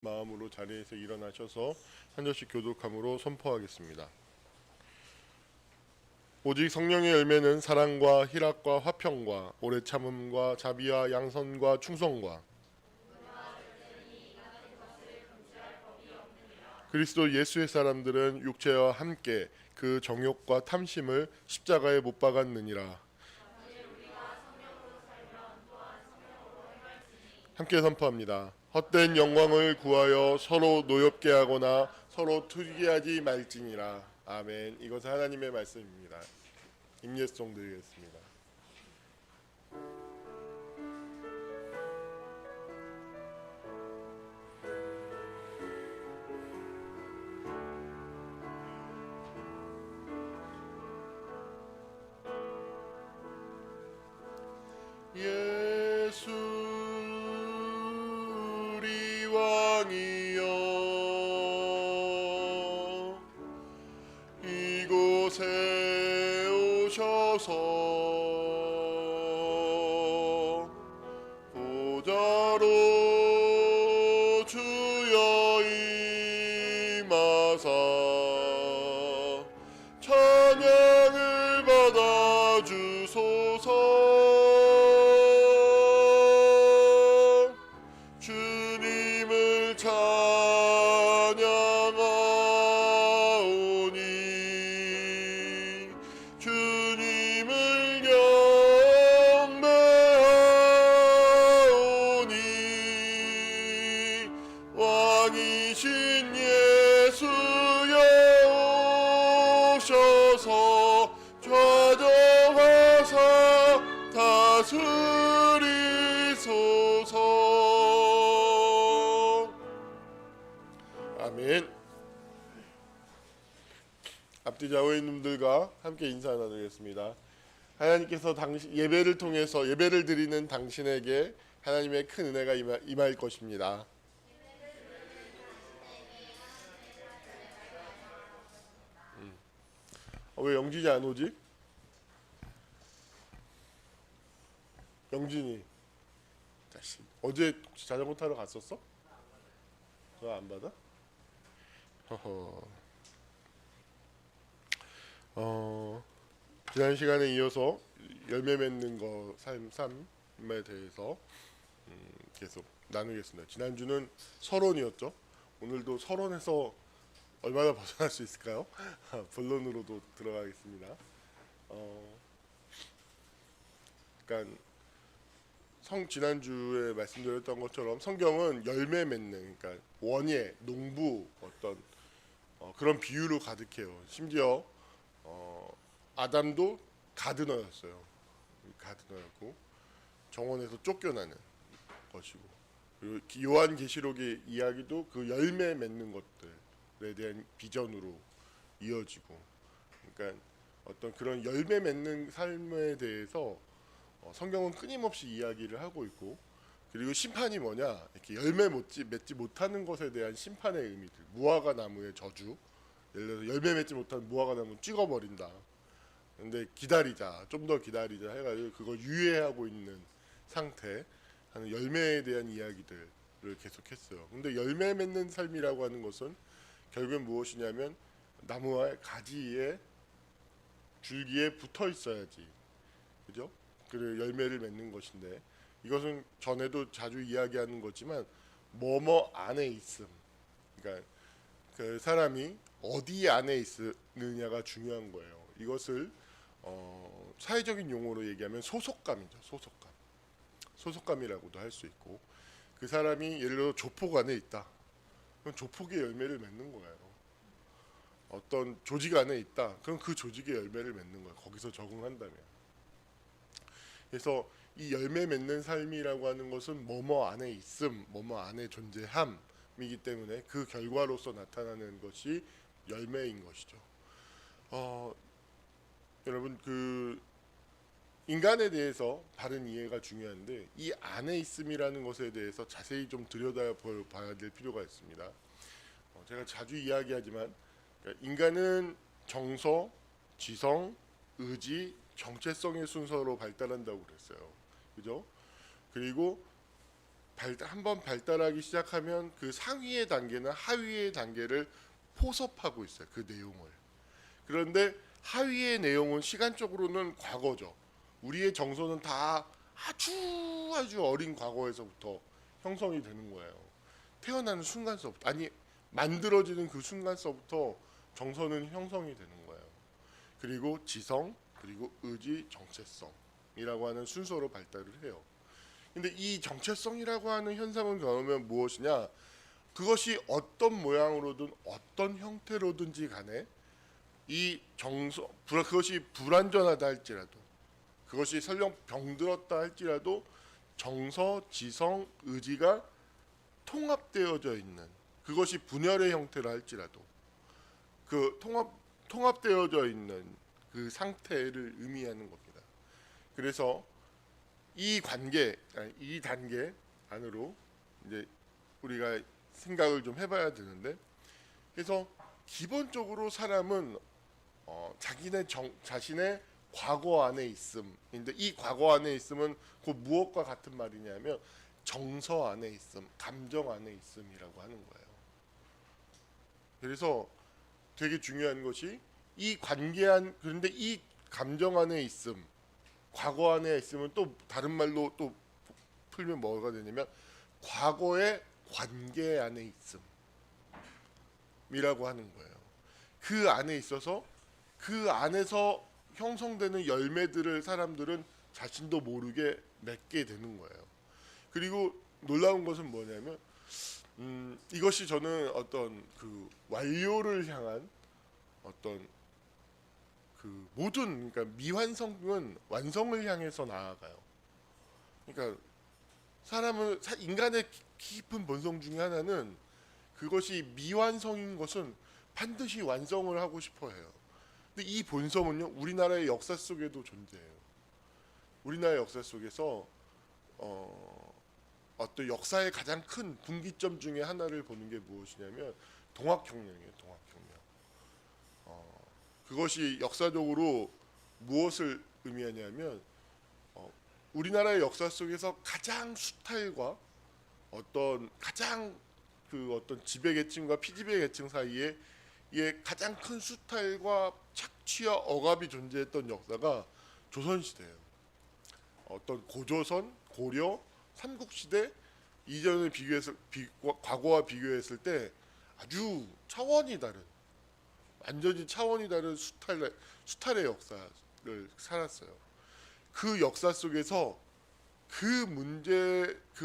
마음으로 자리에서 일어나셔서 한 절씩 교독함으로 선포하겠습니다. 오직 성령의 열매는 사랑과 희락과 화평과 오래 참음과 자비와 양선과 충성과 그리스도 예수의 사람들은 육체와 함께 그 정욕과 탐심을 십자가에 못 박았느니라. 함께 선포합니다. 헛된 영광을 구하여 서로 노엽게 하거나 서로 투기하지 말지니라. 아멘. 이것은 하나님의 말씀입니다. 임예송 드리겠습니다. 예수 우리 왕이여 이곳에 오셔서 보좌로 주여 임하사 찬양을 받아 주소서. 주님을 찬양하오니 주님을 경배하오니 왕이신 예수여 오셔서 좌정하사 다스리소서. 아멘. 앞뒤 좌우인님들과 함께 인사 나누겠습니다. 하나님께서 예배를 통해서 예배를 드리는 당신에게 하나님의 큰 은혜가 임할 것입니다. 왜 영진이 안 오지? 영진이 자식 어제 혹시 자전거 타러 갔었어? 저 안 받아? 허허. 지난 시간에 이어서 열매 맺는 거 삶에 대해서 계속 나누겠습니다. 지난주는 서론이었죠. 오늘도 서론에서 얼마나 벗어날 수 있을까요? 본론으로도 들어가겠습니다. 그러니까 지난주에 말씀드렸던 것처럼 성경은 열매 맺는, 그러니까 원예, 농부 어떤 그런 비유로 가득해요. 심지어 아담도 가드너였어요. 가드너였고 정원에서 쫓겨나는 것이고, 그리고 요한계시록의 이야기도 그 열매 맺는 것들에 대한 비전으로 이어지고, 그러니까 어떤 그런 열매 맺는 삶에 대해서 성경은 끊임없이 이야기를 하고 있고, 그리고 심판이 뭐냐, 이렇게 열매 맺지 못하는 것에 대한 심판의 의미들, 무화과 나무의 저주, 예를 들어서 열매 맺지 못한 무화과 나무 찍어버린다. 근데 기다리자, 좀 더 기다리자 해가지고 그걸 유예하고 있는 상태 하는 열매에 대한 이야기들을 계속했어요. 근데 열매 맺는 삶이라고 하는 것은 결국엔 무엇이냐면 나무와 가지에 줄기에 붙어 있어야지, 그죠? 그리고 열매를 맺는 것인데, 이것은 전에도 자주 이야기하는 거지만 뭐뭐 안에 있음, 그러니까 그 사람이 어디 안에 있느냐가 중요한 거예요. 이것을 사회적인 용어로 얘기하면 소속감이죠. 소속감이라고도 할 수 있고, 그 사람이 예를 들어 조폭 안에 있다, 그럼 조폭의 열매를 맺는 거예요. 어떤 조직 안에 있다, 그럼 그 조직의 열매를 맺는 거예요. 거기서 적응한다면. 그래서 이 열매 맺는 삶이라고 하는 것은 뭐뭐 안에 있음, 뭐뭐 안에 존재함이기 때문에 그 결과로서 나타나는 것이 열매인 것이죠. 여러분, 그 인간에 대해서 바른 이해가 중요한데, 이 안에 있음이라는 것에 대해서 자세히 좀 들여다봐야 될 필요가 있습니다. 제가 자주 이야기하지만, 그러니까 인간은 정서, 지성, 의지, 정체성의 순서로 발달한다고 그랬어요. 그죠? 그리고 한번 발달하기 시작하면 그 상위의 단계는 하위의 단계를 포섭하고 있어요. 그 내용을. 그런데 하위의 내용은 시간적으로는 과거죠. 우리의 정서는 다 아주 어린 과거에서부터 형성이 되는 거예요. 태어나는 순간서부터, 아니 만들어지는 그 순간서부터 정서는 형성이 되는 거예요. 그리고 지성, 그리고 의지, 정체성이라고 하는 순서로 발달을 해요. 근데 이 정체성이라고 하는 현상을 겪으면 무엇이냐? 그것이 어떤 모양으로든 어떤 형태로든지 간에 이 그것이 불완전하다 할지라도, 그것이 설령 병들었다 할지라도 정서, 지성, 의지가 통합되어져 있는, 그것이 분열의 형태라 할지라도 그 통합되어져 있는 그 상태를 의미하는 겁니다. 그래서 이 단계 안으로 이제 우리가 생각을 좀 해봐야 되는데, 그래서 기본적으로 사람은 자신의 과거 안에 있음인데, 이 과거 안에 있음은 그 무엇과 같은 말이냐면 정서 안에 있음, 감정 안에 있음이라고 하는 거예요. 그래서 되게 중요한 것이 그런데 이 감정 안에 있음, 과거 안에 있으면 또 다른 말로 또 풀면 뭐가 되냐면 과거의 관계 안에 있음이라고 하는 거예요. 그 안에 있어서 그 안에서 형성되는 열매들을 사람들은 자신도 모르게 맺게 되는 거예요. 그리고 놀라운 것은 뭐냐면 이것이 저는 어떤 그 완료를 향한 어떤 그 그러니까 미완성은 완성을 향해서 나아가요. 그러니까 인간의 깊은 본성 중에 하나는, 그것이 미완성인 것은 반드시 완성을 하고 싶어 해요. 근데 이 본성은요, 우리나라의 역사 속에도 존재해요. 우리나라의 역사 속에서 어떤 역사의 가장 큰 분기점 중에 하나를 보는 게 무엇이냐면 동학혁명이에요. 동학혁명. 그것이 역사적으로 무엇을 의미하냐면 우리나라의 역사 속에서 가장 수탈과 어떤 지배계층과 피지배계층 사이에 가장 큰 수탈과 착취와 억압이 존재했던 역사가 조선시대예요. 어떤 고조선, 고려, 삼국시대 이전을 과거와 비교했을 때 아주 완전히 차원이 다른 수탈의 역사를 살았어요. 그 역사 속에서 그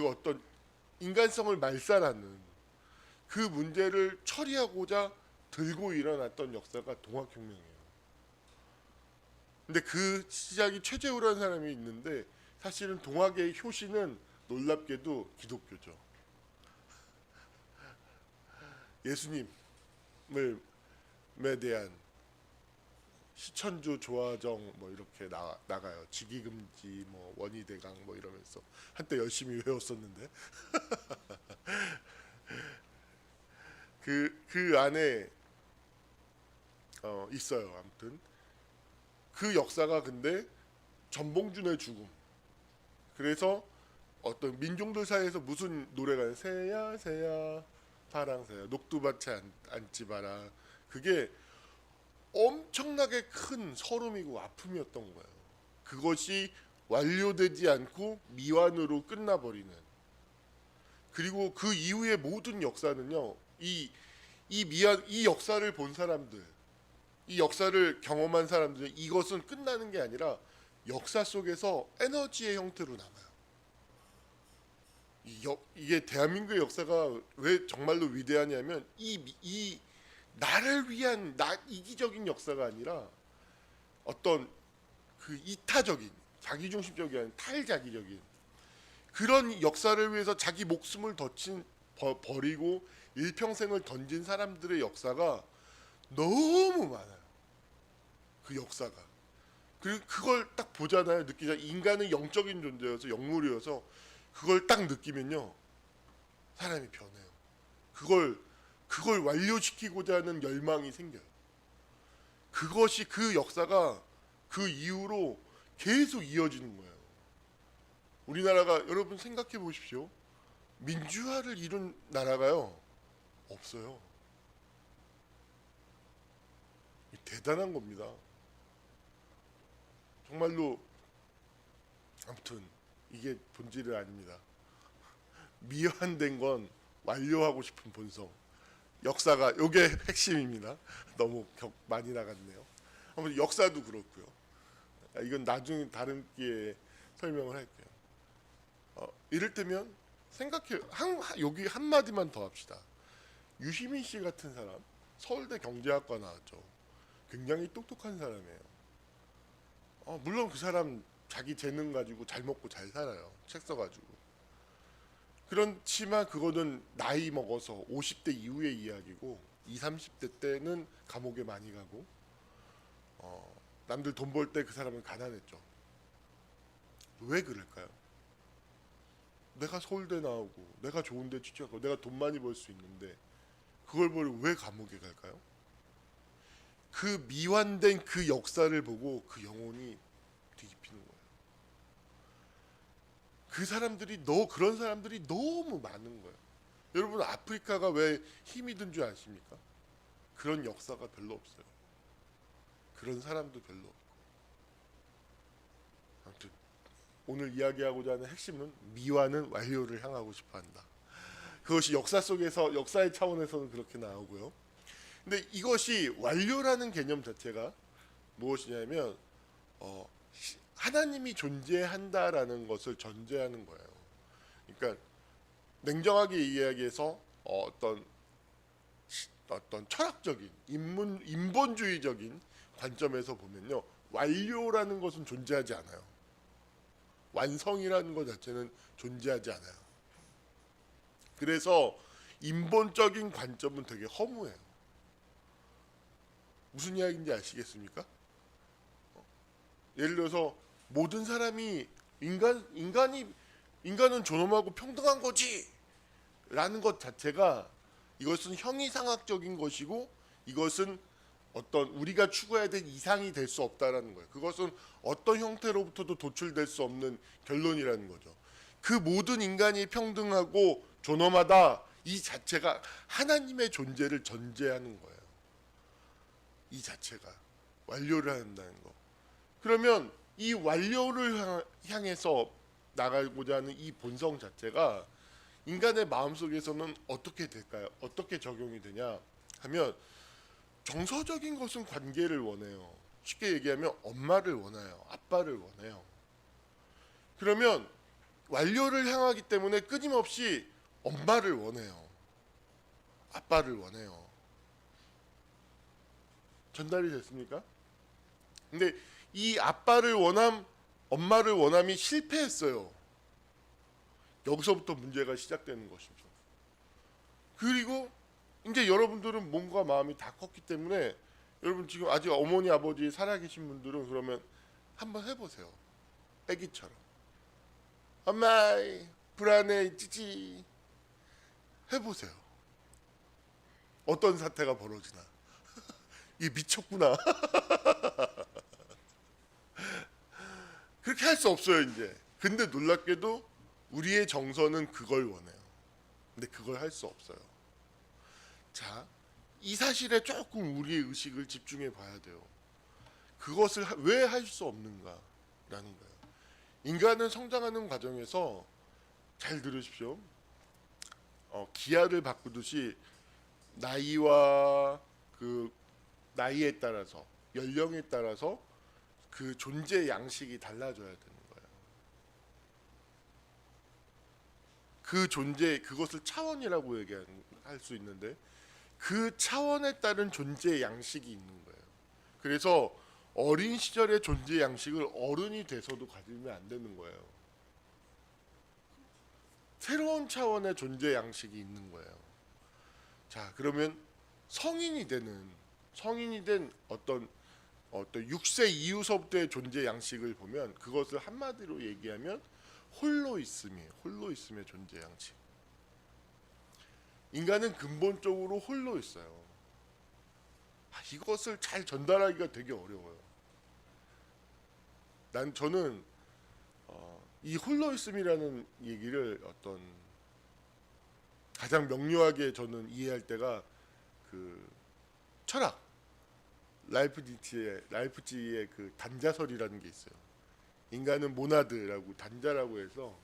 어떤 인간성을 말살하는 그 문제를 처리하고자 들고 일어났던 역사가 동학혁명이에요. 근데 그 시작이 최재우라는 사람이 있는데, 사실은 동학의 효시는 놀랍게도 기독교죠. 예수님에 대한 시천주 조화정 뭐 이렇게 나가요. 직위금지 뭐 원희대강 뭐 이러면서 한때 열심히 외웠었는데 그 안에 있어요. 아무튼 그 역사가, 근데 전봉준의 죽음, 그래서 어떤 민중들 사이에서 무슨 노래가 새야 새야 파랑새야 녹두밭에 앉지 마라, 그게 엄청나게 큰 서름이고 아픔이었던 거예요. 그것이 완료되지 않고 미완으로 끝나버리는. 그리고 그 이후의 모든 역사는요, 이 역사를 본 사람들, 이 역사를 경험한 사람들은 이것은 끝나는 게 아니라 역사 속에서 에너지의 형태로 남아요. 이게 대한민국의 역사가 왜 정말로 위대하냐면 이 나를 위한 이기적인 역사가 아니라 어떤 그 이타적인, 자기중심적이 아닌 탈자기적인 그런 역사를 위해서 자기 목숨을 버리고 일평생을 던진 사람들의 역사가 너무 많아요. 그 역사가. 그리고 그걸 딱 보잖아요. 인간은 영적인 존재여서, 영물이어서 그걸 딱 느끼면요, 사람이 변해요. 그걸 완료시키고자 하는 열망이 생겨요. 그 역사가 그 이후로 계속 이어지는 거예요. 우리나라가, 여러분 생각해 보십시오. 민주화를 이룬 나라가요 없어요. 대단한 겁니다. 정말로. 아무튼 이게 본질은 아닙니다. 미완된 건 완료하고 싶은 본성. 역사가 요게 핵심입니다. 너무 많이 나갔네요. 아무튼 역사도 그렇고요. 이건 나중에 다른 기회에 설명을 할게요. 이를테면 생각해 여기 한 마디만 더 합시다. 유시민 씨 같은 사람 서울대 경제학과 나왔죠. 굉장히 똑똑한 사람이에요. 물론 그 사람 자기 재능 가지고 잘 먹고 잘 살아요. 책 써가지고. 그렇지만 그거는 나이 먹어서 50대 이후의 이야기고 20, 30대 때는 감옥에 많이 가고 남들 돈 벌 때 그 사람은 가난했죠. 왜 그럴까요? 내가 서울대 나오고 내가 좋은 데 취직하고 내가 돈 많이 벌 수 있는데 그걸 보고 왜 감옥에 갈까요? 그 미완된 그 역사를 보고 그 영혼이 뒤집히는 거예요. 그런 사람들이 너무 많은 거예요. 여러분 아프리카가 왜 힘이 든 줄 아십니까? 그런 역사가 별로 없어요. 그런 사람도 별로 없고. 아무튼 오늘 이야기하고자 하는 핵심은 미완은 완료를 향하고 싶어한다. 그것이 역사 속에서 역사의 차원에서는 그렇게 나오고요. 근데 이것이 완료라는 개념 자체가 무엇이냐면 하나님이 존재한다라는 것을 전제하는 거예요. 그러니까 냉정하게 이야기해서 어떤 철학적인 인본주의적인 관점에서 보면요, 완료라는 것은 존재하지 않아요. 완성이라는 것 자체는 존재하지 않아요. 그래서 인본적인 관점은 되게 허무해요. 무슨 이야기인지 아시겠습니까? 예를 들어서 모든 사람이 인간은 존엄하고 평등한 거지 라는 것 자체가 이것은 형이상학적인 것이고 이것은 어떤 우리가 추구해야 될 이상이 될 수 없다라는 거예요. 그것은 어떤 형태로부터도 도출될 수 없는 결론이라는 거죠. 그 모든 인간이 평등하고 존엄하다 이 자체가 하나님의 존재를 전제하는 거예요. 이 자체가 완료를 한다는 거. 그러면 이 완료를 향해서 나가고자 하는 이 본성 자체가 인간의 마음속에서는 어떻게 될까요? 어떻게 적용이 되냐 하면 정서적인 것은 관계를 원해요. 쉽게 얘기하면 엄마를 원해요. 아빠를 원해요. 그러면 완료를 향하기 때문에 끊임없이 엄마를 원해요. 아빠를 원해요. 전달이 됐습니까? 근데 이 아빠를 엄마를 원함이 실패했어요. 여기서부터 문제가 시작되는 것이죠. 그리고 이제 여러분들은 몸과 마음이 다 컸기 때문에 여러분 지금 아직 어머니 아버지 살아계신 분들은 그러면 한번 해보세요. 애기처럼 엄마 불안해 찌찌 해보세요. 어떤 사태가 벌어지나. 이게 미쳤구나. 그렇게 할 수 없어요 이제. 근데 놀랍게도 우리의 정서는 그걸 원해요. 근데 그걸 할 수 없어요. 자, 이 사실에 조금 우리의 의식을 집중해 봐야 돼요. 그것을 왜 할 수 없는가라는 거예요. 인간은 성장하는 과정에서 잘 들으십시오. 기아를 바꾸듯이 나이와 그 나이에 따라서 연령에 따라서 그 존재 양식이 달라져야 되는 거예요. 그 존재 그것을 차원이라고 얘기할 수 있는데 그 차원에 따른 존재 양식이 있는 거예요. 그래서 어린 시절의 존재 양식을 어른이 돼서도 가지면 안 되는 거예요. 새로운 차원의 존재 양식이 있는 거예요. 자, 그러면 성인이 된 어떤 6세 이후서부터의 존재 양식을 보면 그것을 한마디로 얘기하면 홀로있음이에요. 홀로있음의 존재 양식. 인간은 근본적으로 홀로 있어요. 이것을 잘 전달하기가 되게 어려워요. 저는 이 홀로 있음이라는 얘기를 가장 명료하게 저는 이해할 때가 그 철학 라이프치히의 그 단자설이라는 게 있어요. 인간은 모나드라고 단자라고 해서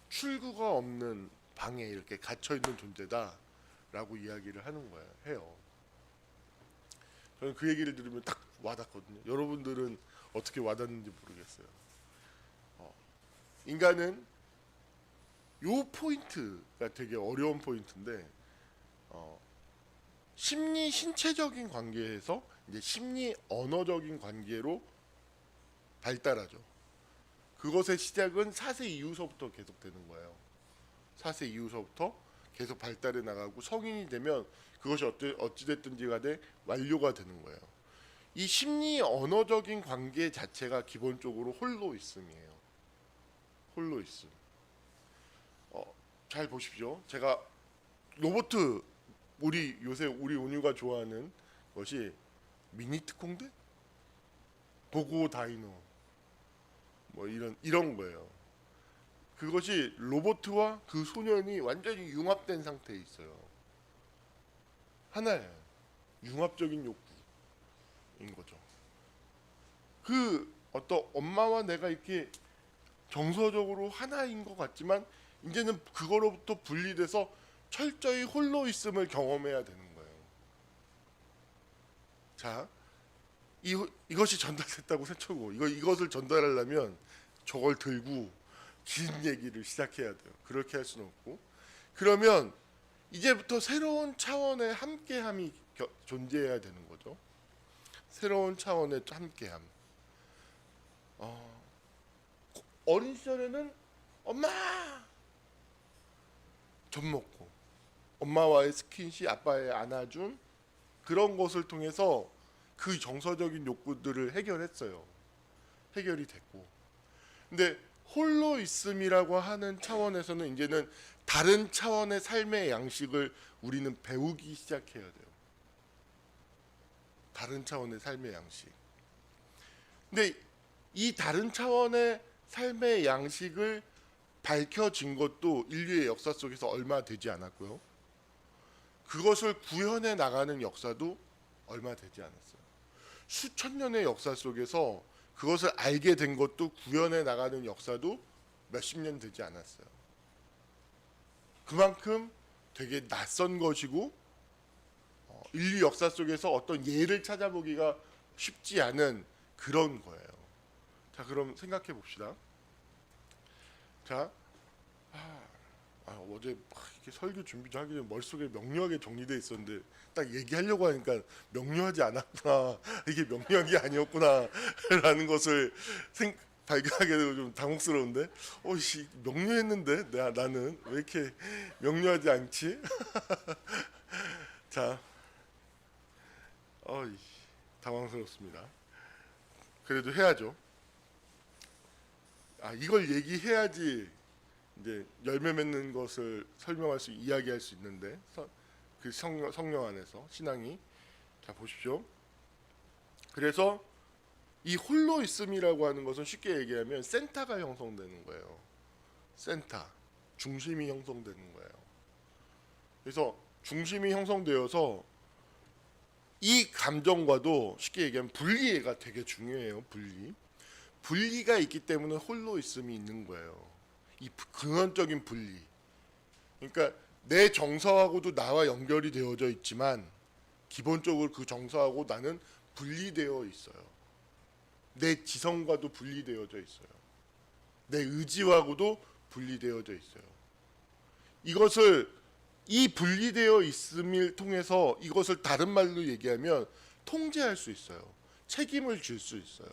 출구가 없는 방에 이렇게 갇혀 있는 존재다라고 이야기를 하는 거예요. 해요. 저는 그 얘기를 들으면 딱 와닿거든요. 여러분들은 어떻게 와닿는지 모르겠어요. 인간은 요 포인트가 되게 어려운 포인트인데 심리 신체적인 관계에서 이제 심리 언어적인 관계로 발달하죠. 그것의 시작은 4세 이후서부터 계속되는 거예요. 4세 이후서부터 계속 발달해 나가고 성인이 되면 그것이 어찌됐든지 간에 완료가 되는 거예요. 이 심리 언어적인 관계 자체가 기본적으로 홀로있음이에요. 홀로있음. 잘 보십시오. 제가 로보트 요새 우리 온유가 좋아하는 것이 미니특공대, 보고 다이노 뭐 이런 거예요. 그것이 로봇과 그 소년이 완전히 융합된 상태에 있어요. 하나예요. 융합적인 욕구인 거죠. 그 어떤 엄마와 내가 이렇게 정서적으로 하나인 것 같지만 이제는 그거로부터 분리돼서 철저히 홀로 있음을 경험해야 되는 거예요. 자, 이것이 전달됐다고 생각하고 이것을 전달하려면 저걸 들고 긴 얘기를 시작해야 돼요. 그렇게 할 수는 없고, 그러면 이제부터 새로운 차원의 함께함이 존재해야 되는 거죠. 새로운 차원의 함께함. 어린 시절에는 엄마 젖 먹고 엄마와의 스킨십, 아빠의 안아줌 그런 것을 통해서 그 정서적인 욕구들을 해결했어요. 해결이 됐고, 근데 홀로 있음이라고 하는 차원에서는 이제는 다른 차원의 삶의 양식을 우리는 배우기 시작해야 돼요. 다른 차원의 삶의 양식. 근데 이 다른 차원의 삶의 양식을 밝혀진 것도 인류의 역사 속에서 얼마 되지 않았고요. 그것을 구현해 나가는 역사도 얼마 되지 않았어요. 수천 년의 역사 속에서 그것을 알게 된 것도 구현해 나가는 역사도 몇십 년 되지 않았어요. 그만큼 되게 낯선 것이고 인류 역사 속에서 어떤 예를 찾아보기가 쉽지 않은 그런 거예요. 자, 그럼 생각해 봅시다. 자, 어제 이렇게 설교 준비도 하기 전에 머릿속에 명료하게 정리되어 있었는데 딱 얘기하려고 하니까 명료하지 않았구나, 이게 명료한 게 아니었구나 라는 것을 발견하게 되고 좀 당혹스러운데 명료했는데 나는 왜 이렇게 명료하지 않지? 자, 당황스럽습니다. 그래도 해야죠. 이걸 얘기해야지 이제 열매 맺는 것을 설명할 수, 이야기할 수 있는데 그 성령 안에서 신앙이. 자, 보십시오. 그래서 이 홀로 있음이라고 하는 것은 쉽게 얘기하면 센터가 형성되는 거예요. 센터, 중심이 형성되는 거예요. 그래서 중심이 형성되어서 이 감정과도 쉽게 얘기하면 분리가 되게 중요해요. 분리가 있기 때문에 홀로 있음이 있는 거예요. 이 근원적인 분리. 그러니까 내 정서하고도 나와 연결이 되어져 있지만 기본적으로 그 정서하고 나는 분리되어 있어요. 내 지성과도 분리되어져 있어요. 내 의지하고도 분리되어져 있어요. 이 분리되어 있음을 통해서 이것을 다른 말로 얘기하면 통제할 수 있어요. 책임을 질 수 있어요.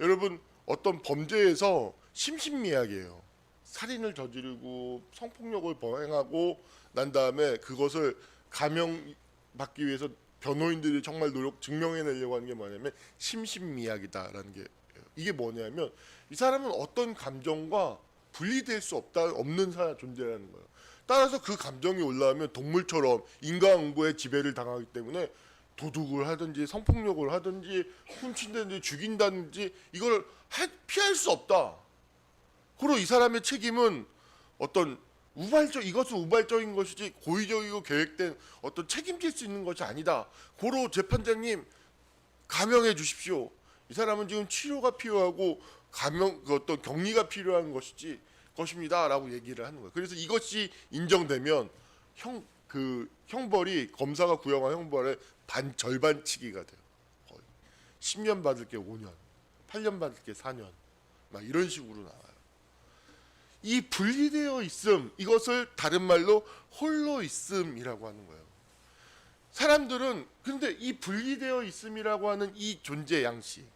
여러분, 어떤 범죄에서 심신미약이에요. 살인을 저지르고 성폭력을 범행하고 난 다음에 그것을 감형받기 위해서 변호인들이 정말 증명해내려고 하는 게 뭐냐면 심신미약이다라는 게, 이게 뭐냐면 이 사람은 어떤 감정과 분리될 수 없는 존재라는 거예요. 따라서 그 감정이 올라오면 동물처럼 인과응보의 지배를 당하기 때문에 도둑을 하든지 성폭력을 하든지 훔친다든지 죽인다든지 이걸 피할 수 없다. 그리고 이 사람의 책임은 어떤 이것은 우발적인 것이지 고의적이고 계획된 어떤 책임질 수 있는 것이 아니다. 고로 재판장님 감형해 주십시오. 이 사람은 지금 치료가 필요하고 그 어떤 격리가 필요한 것입니다라고 얘기를 하는 거예요. 그래서 이것이 인정되면 형벌이 검사가 구형한 형벌의 절반치기가 돼요. 거의 10년 받을 게 5년, 8년 받을 게 4년, 막 이런 식으로 나와요. 이 분리되어 있음, 이것을 다른 말로 홀로 있음이라고 하는 거예요. 사람들은 근데 이 분리되어 있음이라고 하는 이 존재 양식,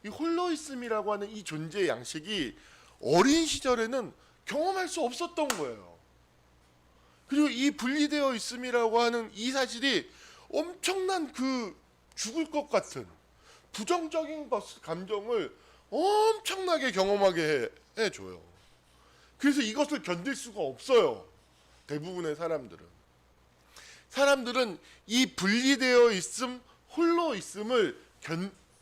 이 홀로 있음이라고 하는 이 존재 양식이 어린 시절에는 경험할 수 없었던 거예요. 그리고 이 분리되어 있음이라고 하는 이 사실이 엄청난 죽을 것 같은 부정적인 감정을 엄청나게 경험하게 해줘요. 그래서 이것을 견딜 수가 없어요. 대부분의 사람들은 이 분리되어 있음, 홀로 있음을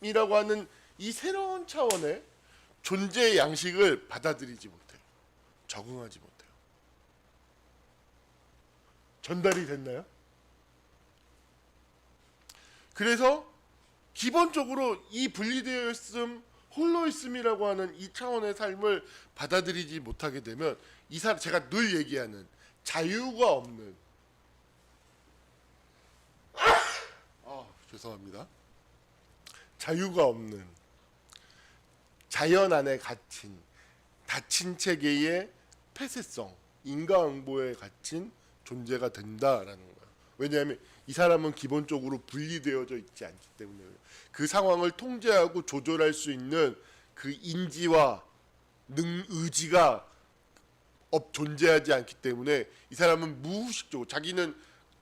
이라고 하는 이 새로운 차원의 존재 양식을 받아들이지 못해요. 적응하지 못해요. 전달이 됐나요? 그래서 기본적으로 이 분리되어 있음, 홀로 있음이라고 하는 이 차원의 삶을 받아들이지 못하게 되면 제가 늘 얘기하는 자유가 없는 죄송합니다. 자유가 없는 자연 안에 닫힌 체계의 폐쇄성, 인과응보에 갇힌 존재가 된다라는 거예요. 왜냐하면 이 사람은 기본적으로 분리되어져 있지 않기 때문에 그 상황을 통제하고 조절할 수 있는 그 인지와 의지가 존재하지 않기 때문에 이 사람은 무의식적으로 자기는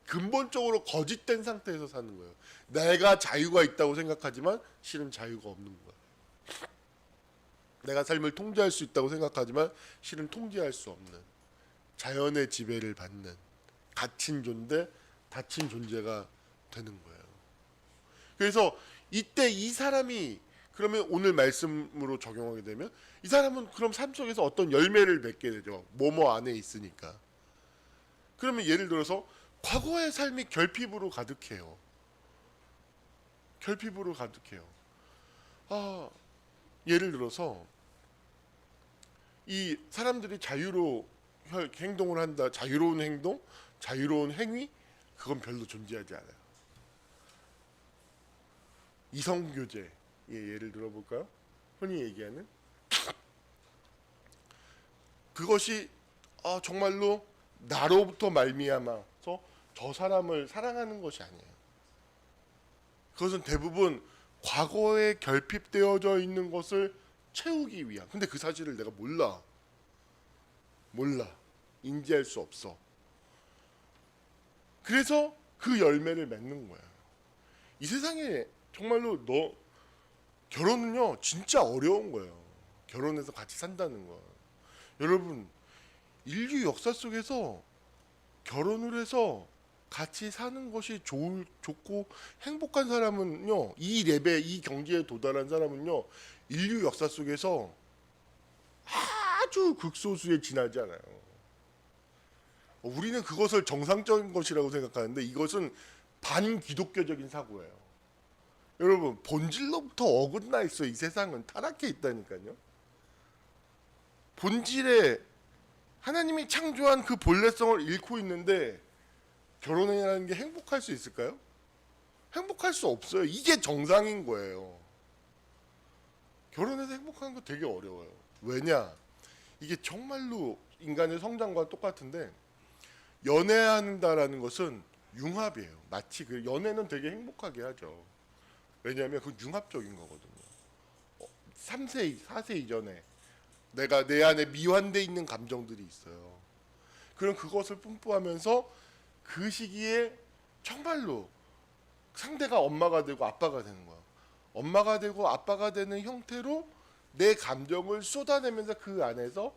근본적으로 거짓된 상태에서 사는 거예요. 내가 자유가 있다고 생각하지만 실은 자유가 없는 거예요. 내가 삶을 통제할 수 있다고 생각하지만 실은 통제할 수 없는 자연의 지배를 받는 갇힌 닫힌 존재가 되는 거예요. 그래서 이때 이 사람이 그러면 오늘 말씀으로 적용하게 되면 이 사람은 그럼 삶 속에서 어떤 열매를 맺게 되죠. 뭐뭐 안에 있으니까. 그러면 예를 들어서 과거의 삶이 결핍으로 가득해요. 예를 들어서 이 사람들이 자유로 행동을 한다. 자유로운 행동, 자유로운 행위, 그건 별로 존재하지 않아요. 이성교제의 예를 들어볼까요? 흔히 얘기하는 그것이 정말로 나로부터 말미암아서 저 사람을 사랑하는 것이 아니에요. 그것은 대부분 과거에 결핍되어져 있는 것을 채우기 위한. 근데 그 사실을 내가 몰라. 인지할 수 없어. 그래서 그 열매를 맺는 거야. 이 세상에 정말로 결혼은요 진짜 어려운 거예요. 결혼해서 같이 산다는 거. 여러분 인류 역사 속에서 결혼을 해서 같이 사는 것이 좋고 행복한 사람은요, 이 경지에 도달한 사람은요, 인류 역사 속에서 아주 극소수에 지나지 않아요. 우리는 그것을 정상적인 것이라고 생각하는데 이것은 반기독교적인 사고예요. 여러분 본질로부터 어긋나 있어. 이 세상은 타락해 있다니까요. 본질에 하나님이 창조한 그 본래성을 잃고 있는데 결혼이라는 게 행복할 수 있을까요? 행복할 수 없어요. 이게 정상인 거예요. 결혼해서 행복한 거 되게 어려워요. 왜냐? 이게 정말로 인간의 성장과 똑같은데 연애한다라는 것은 융합이에요. 마치 연애는 되게 행복하게 하죠. 왜냐하면 그건 융합적인 거거든요. 3세, 4세 이전에 내가 내 안에 미완돼 있는 감정들이 있어요. 그럼 그것을 뿜뿌하면서 그 시기에 정말로 상대가 엄마가 되고 아빠가 되는 거야. 엄마가 되고 아빠가 되는 형태로 내 감정을 쏟아내면서 그 안에서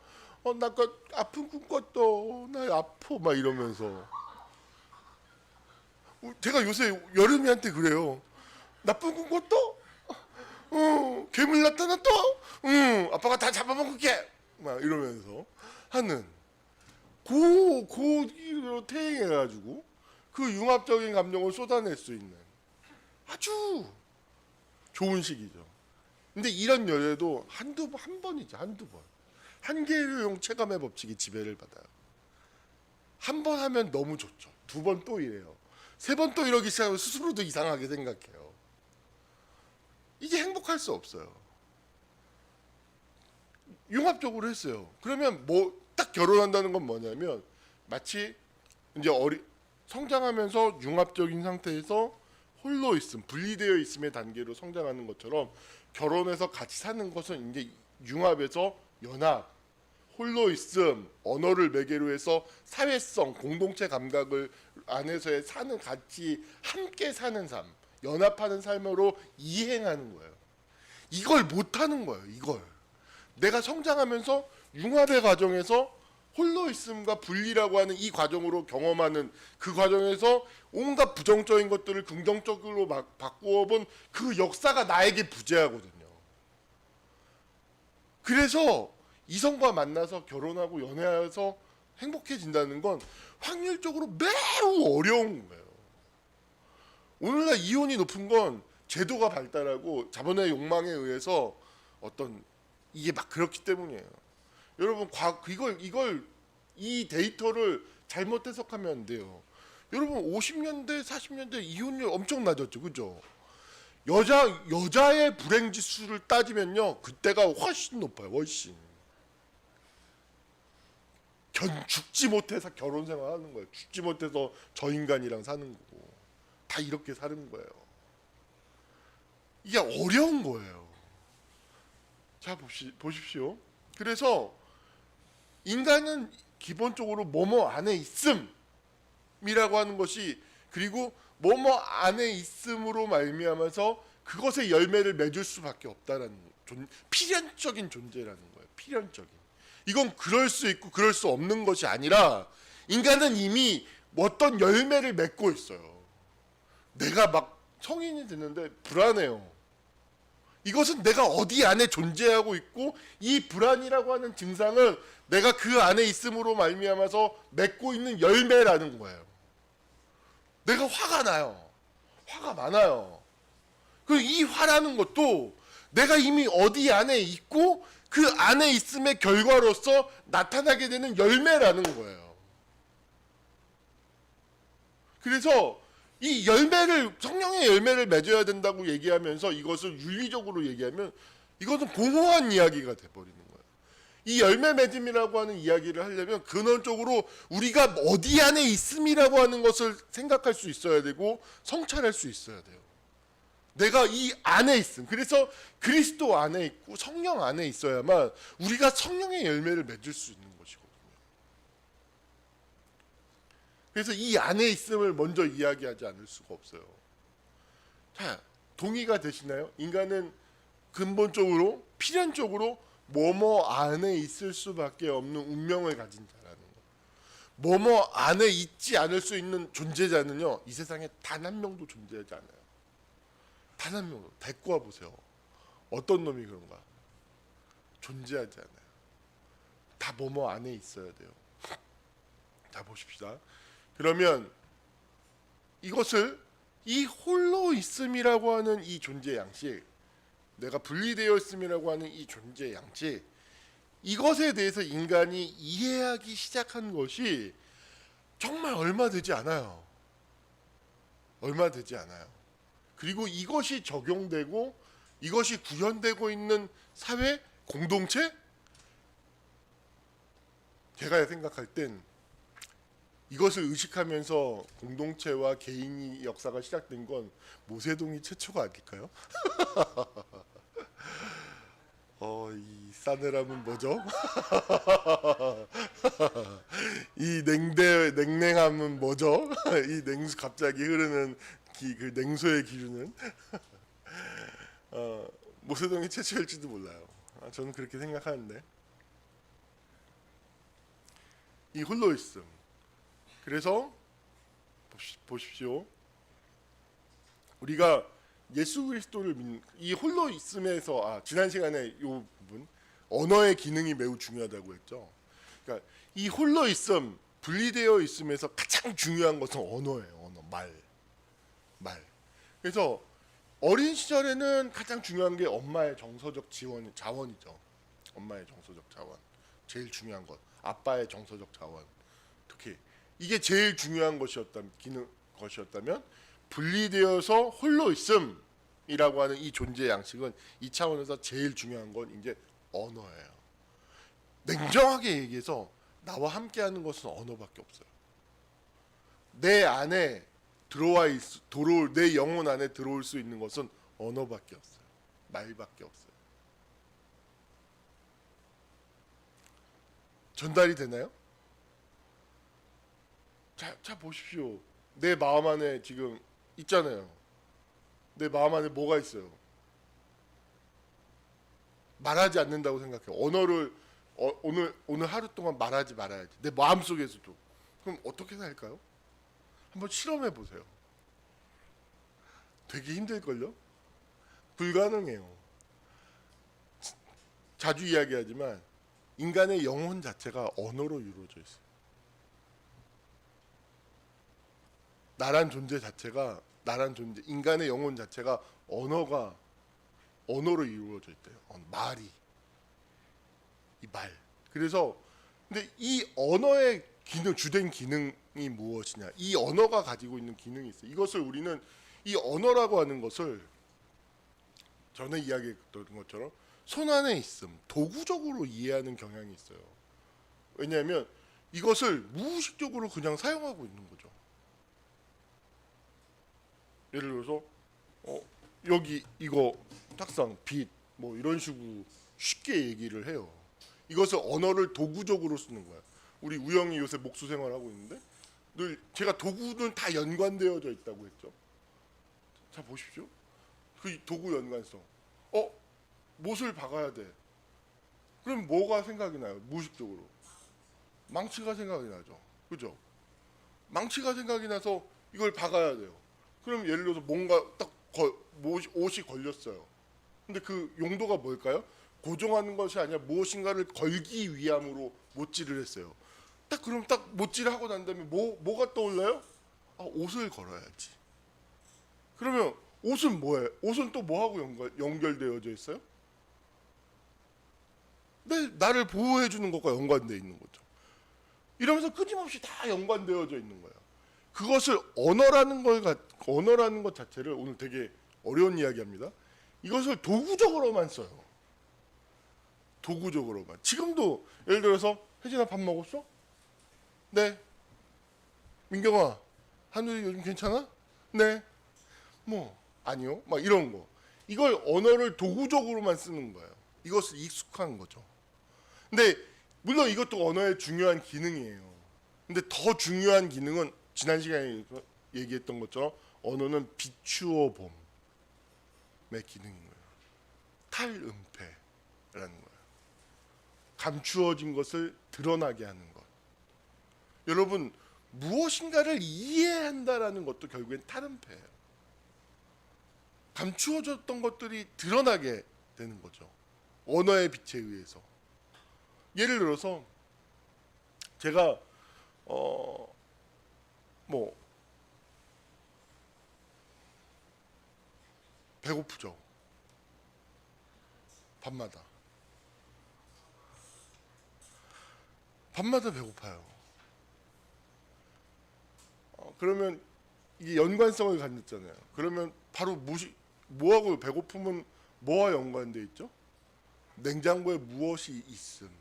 나 아픈 꿈 꿨어. 나 아파. 막 이러면서. 제가 요새 여름이한테 그래요. 나쁜 꿈 꿨어? 괴물 나타났어? 아빠가 다 잡아먹을게. 막 이러면서 하는 고로 태행해가지고 그 융합적인 감정을 쏟아낼 수 있는 아주 좋은 시기죠. 근데 이런 열애도 한 번이죠. 한두 번. 한계율용 체감의 법칙이 지배를 받아요. 한 번 하면 너무 좋죠. 두 번 또 이래요. 세 번 또 이러기 시작하면 스스로도 이상하게 생각해요. 이게 행복할 수 없어요. 융합적으로 했어요. 그러면 뭐 딱 결혼한다는 건 뭐냐면 마치 이제 성장하면서 융합적인 상태에서 홀로 있음, 분리되어 있음의 단계로 성장하는 것처럼 결혼해서 같이 사는 것은 이제 융합에서 연합, 홀로 있음, 언어를 매개로 해서 사회성, 공동체 감각을 안에서의 사는 같이 함께 사는 삶, 연합하는 삶으로 이행하는 거예요. 이걸 못 하는 거예요. 이걸. 내가 성장하면서 융합의 과정에서 홀로 있음과 분리라고 하는 이 과정으로 경험하는 그 과정에서 온갖 부정적인 것들을 긍정적으로 바꾸어 본 그 역사가 나에게 부재하거든요. 그래서 이성과 만나서 결혼하고 연애해서 행복해진다는 건 확률적으로 매우 어려운 거예요. 오늘날 이혼이 높은 건 제도가 발달하고 자본의 욕망에 의해서 어떤 이게 막 그렇기 때문이에요. 여러분 이걸 이 데이터를 잘못 해석하면 안 돼요. 여러분 50년대 40년대 이혼율 엄청 낮았죠. 그죠? 여자의 불행 지수를 따지면요. 그때가 훨씬 높아요. 훨씬. 죽지 못해서 결혼 생활하는 거예요. 죽지 못해서 저 인간이랑 사는 거고. 다 이렇게 사는 거예요. 이게 어려운 거예요. 자 보십시오. 그래서 인간은 기본적으로 뭐뭐 안에 있음이라고 하는 것이 그리고 뭐뭐 안에 있음으로 말미암아서 그것의 열매를 맺을 수밖에 없다라는 필연적인 존재라는 거예요. 필연적인. 이건 그럴 수 있고 그럴 수 없는 것이 아니라 인간은 이미 어떤 열매를 맺고 있어요. 내가 막 성인이 됐는데 불안해요. 이것은 내가 어디 안에 존재하고 있고 이 불안이라고 하는 증상은 내가 그 안에 있음으로 말미암아서 맺고 있는 열매라는 거예요. 내가 화가 나요. 화가 많아요. 그리고 이 화라는 것도 내가 이미 어디 안에 있고 그 안에 있음의 결과로서 나타나게 되는 열매라는 거예요. 그래서 이 성령의 열매를 맺어야 된다고 얘기하면서 이것을 윤리적으로 얘기하면 이것은 공허한 이야기가 돼버리는 거예요. 이 열매 맺음이라고 하는 이야기를 하려면 근원적으로 우리가 어디 안에 있음이라고 하는 것을 생각할 수 있어야 되고 성찰할 수 있어야 돼요. 내가 이 안에 있음. 그래서 그리스도 안에 있고 성령 안에 있어야만 우리가 성령의 열매를 맺을 수 있는 것이거든요. 그래서 이 안에 있음을 먼저 이야기하지 않을 수가 없어요. 자, 동의가 되시나요? 인간은 근본적으로 필연적으로 뭐뭐 안에 있을 수밖에 없는 운명을 가진 자라는 거. 뭐뭐 안에 있지 않을 수 있는 존재자는요, 이 세상에 단 한 명도 존재하지 않아요. 단 한 명도. 데리고 와 보세요. 어떤 놈이 그런가? 존재하지 않아요. 다 뭐뭐 안에 있어야 돼요. 자, 보십시다. 그러면 이것을 이 홀로 있음이라고 하는 이 존재 양식, 내가 분리되어 있음이라고 하는 이 존재 양식, 이것에 대해서 인간이 이해하기 시작한 것이 정말 얼마 되지 않아요. 얼마 되지 않아요. 그리고 이것이 적용되고 이것이 구현되고 있는 사회 공동체? 제가 생각할 땐 이것을 의식하면서 공동체와 개인이 역사가 시작된 건 모세동이 최초가 아닐까요? 이 싸늘함은 뭐죠? 이 냉랭함은 뭐죠? 이 냉수 갑자기 흐르는 그 냉소의 기류는 모세동이 최초일지도 몰라요. 저는 그렇게 생각하는데 이 홀로 있음. 그래서 보십시오. 우리가 예수 그리스도를 믿는 이 홀로 있음에서 지난 시간에 이 부분 언어의 기능이 매우 중요하다고 했죠. 그러니까 이 홀로 있음, 분리되어 있음에서 가장 중요한 것은 언어예요. 언어, 말. 그래서 어린 시절에는 가장 중요한 게 엄마의 정서적 자원이죠. 엄마의 정서적 자원, 제일 중요한 것. 아빠의 정서적 자원, 특히 이게 제일 중요한 것이었다면 분리되어서 홀로 있음이라고 하는 이 존재 양식은 이 차원에서 제일 중요한 건 이제 언어예요. 냉정하게 얘기해서 나와 함께하는 것은 언어밖에 없어요. 내 안에 들어올 내 영혼 안에 들어올 수 있는 것은 언어밖에 없어요. 말밖에 없어요. 전달이 되나요? 자 보십시오. 내 마음 안에 지금 있잖아요. 내 마음 안에 뭐가 있어요? 말하지 않는다고 생각해요. 언어를 오늘 하루 동안 말하지 말아야지. 내 마음 속에서도. 그럼 어떻게 살까요? 한번 실험해 보세요. 되게 힘들걸요? 불가능해요. 자주 이야기하지만 인간의 영혼 자체가 언어로 이루어져 있어요. 인간의 영혼 자체가 언어로 이루어져 있대요. 말이. 이 말. 그래서 근데 이 언어의 주된 기능이 무엇이냐? 이 언어가 가지고 있는 기능이 있어요. 이것을 우리는 이 언어라고 하는 것을 전에 이야기했던 것처럼 손 안에 있음, 도구적으로 이해하는 경향이 있어요. 왜냐하면 이것을 무의식적으로 그냥 사용하고 있는 거죠. 예를 들어서 여기 이거 탁상, 빛, 뭐 이런 식으로 쉽게 얘기를 해요. 이것을 언어를 도구적으로 쓰는 거야. 우리 우영이 요새 목수 생활하고 있는데 늘 제가 도구는 다 연관되어져 있다고 했죠. 자 보십시오. 그 도구 연관성. 못을 박아야 돼. 그럼 뭐가 생각이 나요? 무의식적으로. 망치가 생각이 나죠. 그죠? 망치가 생각이 나서 이걸 박아야 돼요. 그럼 예를 들어서 뭔가 딱 옷이 걸렸어요. 근데 그 용도가 뭘까요? 고정하는 것이 아니라 무엇인가를 걸기 위함으로 못질을 했어요. 그럼 딱 못질을 하고 난 다음에 뭐가 떠올라요? 옷을 걸어야지. 그러면 옷은 뭐예요? 옷은 또 뭐하고 연결되어져 있어요? 나를 보호해 주는 것과 연관되어 있는 거죠. 이러면서 끊임없이 다 연관되어져 있는 거예요. 그것을 언어라는 것 자체를 오늘 되게 어려운 이야기합니다. 이것을 도구적으로만 써요. 도구적으로만. 지금도 예를 들어서 혜진아 밥 먹었어? 네. 민경아, 하늘이 요즘 괜찮아? 네. 아니요. 막 이런 거. 이걸 언어를 도구적으로만 쓰는 거예요. 이것을 익숙한 거죠. 근데 물론 이것도 언어의 중요한 기능이에요. 근데 더 중요한 기능은 지난 시간에 얘기했던 것처럼 언어는 비추어 봄의 기능인 거예요. 탈음패라는 거예요. 감추어진 것을 드러나게 하는 것. 여러분 무엇인가를 이해한다라는 것도 결국엔 탈음패예요. 감추어졌던 것들이 드러나게 되는 거죠. 언어의 빛에 의해서. 예를 들어서 제가 배고프죠. 밤마다 배고파요. 그러면 이게 연관성을 갖는잖아요. 그러면 바로 뭐하고 배고픔은 뭐와 연관돼 있죠? 냉장고에 무엇이 있음으로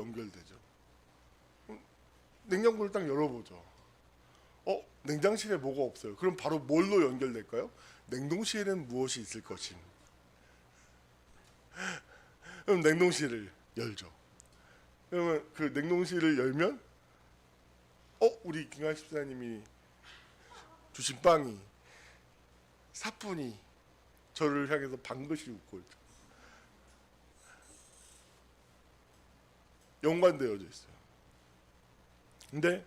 연결되죠. 냉장고를 딱 열어보죠. 냉장실에 뭐가 없어요. 그럼 바로 뭘로 연결될까요? 냉동실에는 무엇이 있을 것임. 그럼 냉동실을 열죠. 그러면 그 냉동실을 열면 우리 김한 집사님이 주신 빵이 사뿐히 저를 향해서 방긋이 웃고 있죠. 연관되어져 있어요. 근데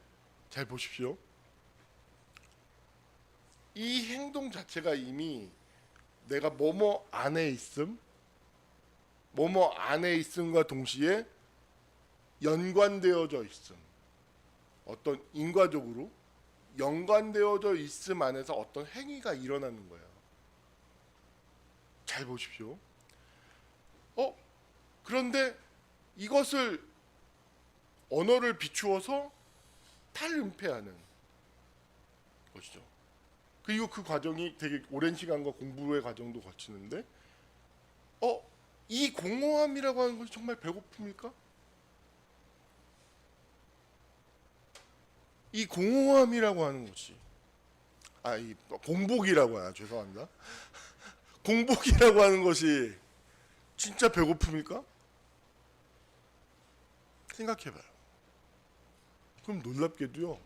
잘 보십시오. 이 행동 자체가 이미 내가 뭐뭐 안에 있음과 동시에 연관되어져 있음, 어떤 인과적으로 연관되어져 있음 안에서 어떤 행위가 일어나는 거예요. 잘 보십시오. 그런데 이것을 언어를 비추어서 탈은폐하는 것이죠. 그리고 그 과정이 되게 오랜 시간과 공부의 과정도 거치는데 이 공허함이라고 하는 것이 정말 배고픕니까? 이 공허함이라고 하는 것이 이 공복이라고 하나 죄송합니다. 공복이라고 하는 것이 진짜 배고픕니까? 생각해봐요. 그럼 놀랍게도요,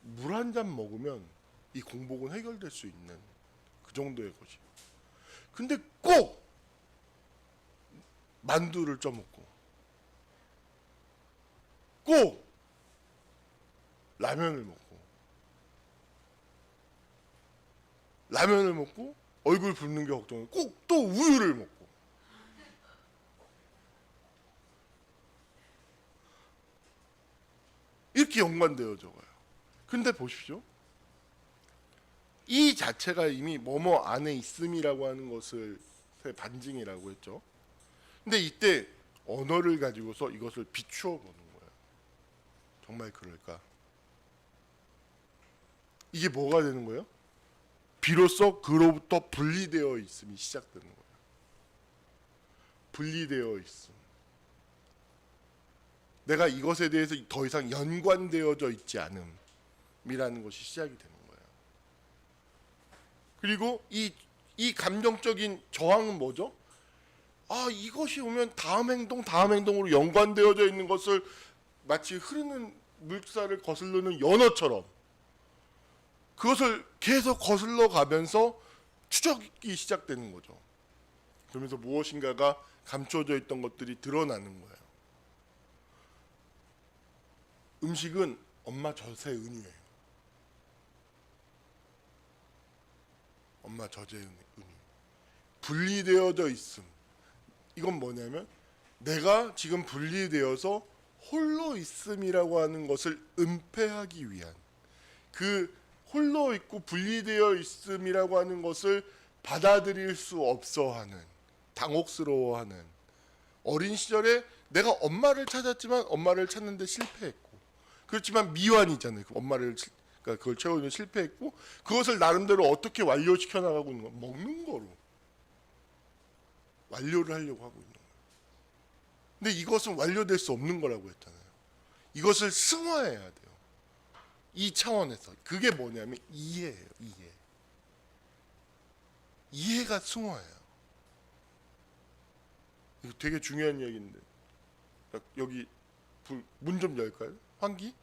물 한 잔 먹으면 이 공복은 해결될 수 있는 그 정도의 것이. 근데 꼭 만두를 쪄먹고 꼭 라면을 먹고 얼굴 붓는 게 걱정해 꼭 또 우유를 먹고 이렇게 연관되어져 가요. 근데 보십시오. 이 자체가 이미 뭐뭐 안에 있음이라고 하는 것을 반증이라고 했죠. 근데 이때 언어를 가지고서 이것을 비추어 보는 거예요. 정말 그럴까? 이게 뭐가 되는 거예요? 비로소 그로부터 분리되어 있음이 시작되는 거예요. 분리되어 있음. 내가 이것에 대해서 더 이상 연관되어져 있지 않음이라는 것이 시작이 되는 거예요. 그리고 이 감정적인 저항은 뭐죠? 이것이 오면 다음 행동으로 연관되어져 있는 것을 마치 흐르는 물살을 거스르는 연어처럼 그것을 계속 거슬러 가면서 추적이 시작되는 거죠. 그러면서 무엇인가가 감춰져 있던 것들이 드러나는 거예요. 음식은 엄마 젖의 은유예요. 엄마 젖의 은유. 분리되어져 있음. 이건 뭐냐면 내가 지금 분리되어서 홀로 있음이라고 하는 것을 은폐하기 위한 그 홀로 있고 분리되어 있음이라고 하는 것을 받아들일 수 없어하는, 당혹스러워하는 어린 시절에 내가 엄마를 찾았지만 엄마를 찾는데 실패했고 그렇지만 미완이잖아요. 그러니까 그걸 채우는 실패했고 그것을 나름대로 어떻게 완료시켜 나가고 있는 거 먹는 거로 완료를 하려고 하고 있는 거예요. 근데 이것은 완료될 수 없는 거라고 했잖아요. 이것을 승화해야 돼요. 이 차원에서 그게 뭐냐면 이해예요. 이해가 승화예요. 이거 되게 중요한 얘기인데 여기 문 좀 열까요? 환기?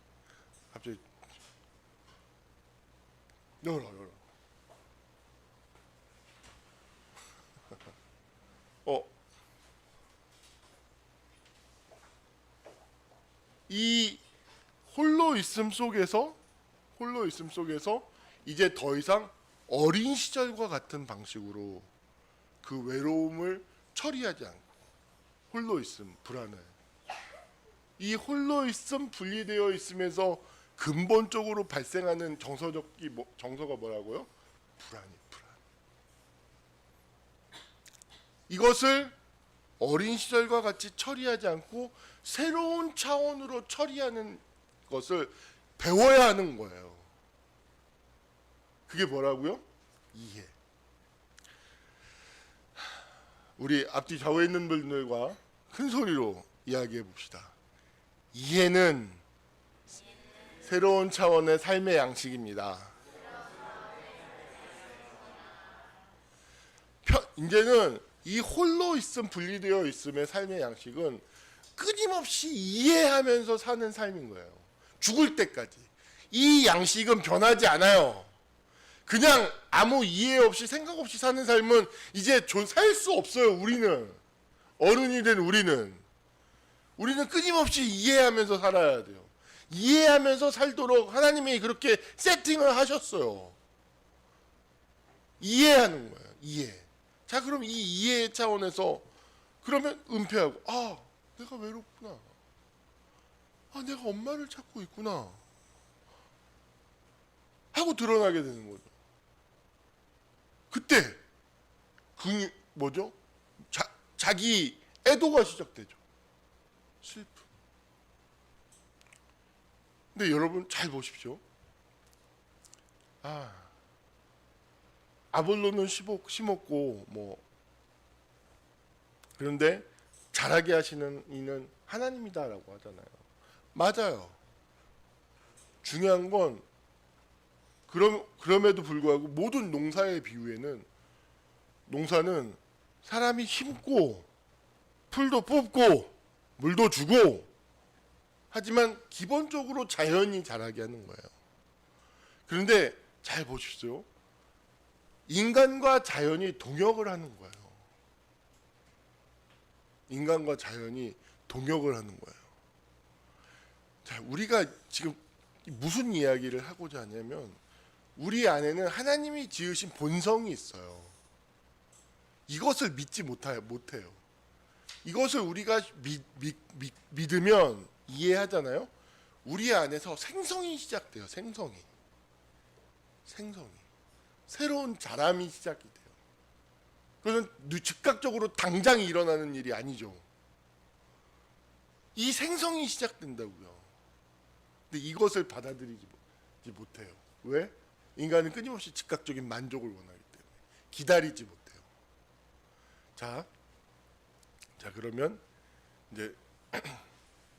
갑자기 열어. 이 홀로 있음 속에서 이제 더 이상 어린 시절과 같은 방식으로 그 외로움을 처리하지 않고 홀로 있음, 불안해. 이 홀로 있음, 분리되어 있으면서 근본적으로 발생하는 정서가 뭐라고요? 불안. 이것을 어린 시절과 같이 처리하지 않고 새로운 차원으로 처리하는 것을 배워야 하는 거예요. 그게 뭐라고요? 이해. 우리 앞뒤 좌우에 있는 분들과 큰 소리로 이야기해 봅시다. 이해는 새로운 차원의 삶의 양식입니다. 이제는 이 홀로 있음, 분리되어 있음의 삶의 양식은 끊임없이 이해하면서 사는 삶인 거예요. 죽을 때까지. 이 양식은 변하지 않아요. 그냥 아무 이해 없이 생각 없이 사는 삶은 이제 살 수 없어요. 우리는 어른이 된 우리는 끊임없이 이해하면서 살아야 돼요. 이해하면서 살도록 하나님이 그렇게 세팅을 하셨어요. 이해하는 거예요. 이해. 자, 그럼 이 이해 차원에서 그러면 은폐하고 내가 외롭구나. 아, 내가 엄마를 찾고 있구나 하고 드러나게 되는 거죠. 그때 그 뭐죠? 자기 애도가 시작되죠. 슬픔. 근데 여러분 잘 보십시오. 아볼로는 심었고 뭐 그런데 자라게 하시는 이는 하나님이다라고 하잖아요. 맞아요. 중요한 건 그럼에도 불구하고 모든 농사의 비유에는 농사는 사람이 심고 풀도 뽑고 물도 주고 하지만 기본적으로 자연이 자라게 하는 거예요. 그런데 잘 보십시오. 인간과 자연이 동역을 하는 거예요. 인간과 자연이 동역을 하는 거예요. 자, 우리가 지금 무슨 이야기를 하고자 하냐면 우리 안에는 하나님이 지으신 본성이 있어요. 이것을 믿지 못해요. 이것을 우리가 믿으면 이해하잖아요. 우리 안에서 생성이 시작돼요. 생성이. 새로운 자람이 시작이 돼요. 그것은 즉각적으로 당장 일어나는 일이 아니죠. 이 생성이 시작된다고요. 근데 이것을 받아들이지 못해요. 왜? 인간은 끊임없이 즉각적인 만족을 원하기 때문에 기다리지 못해요. 자 그러면 이제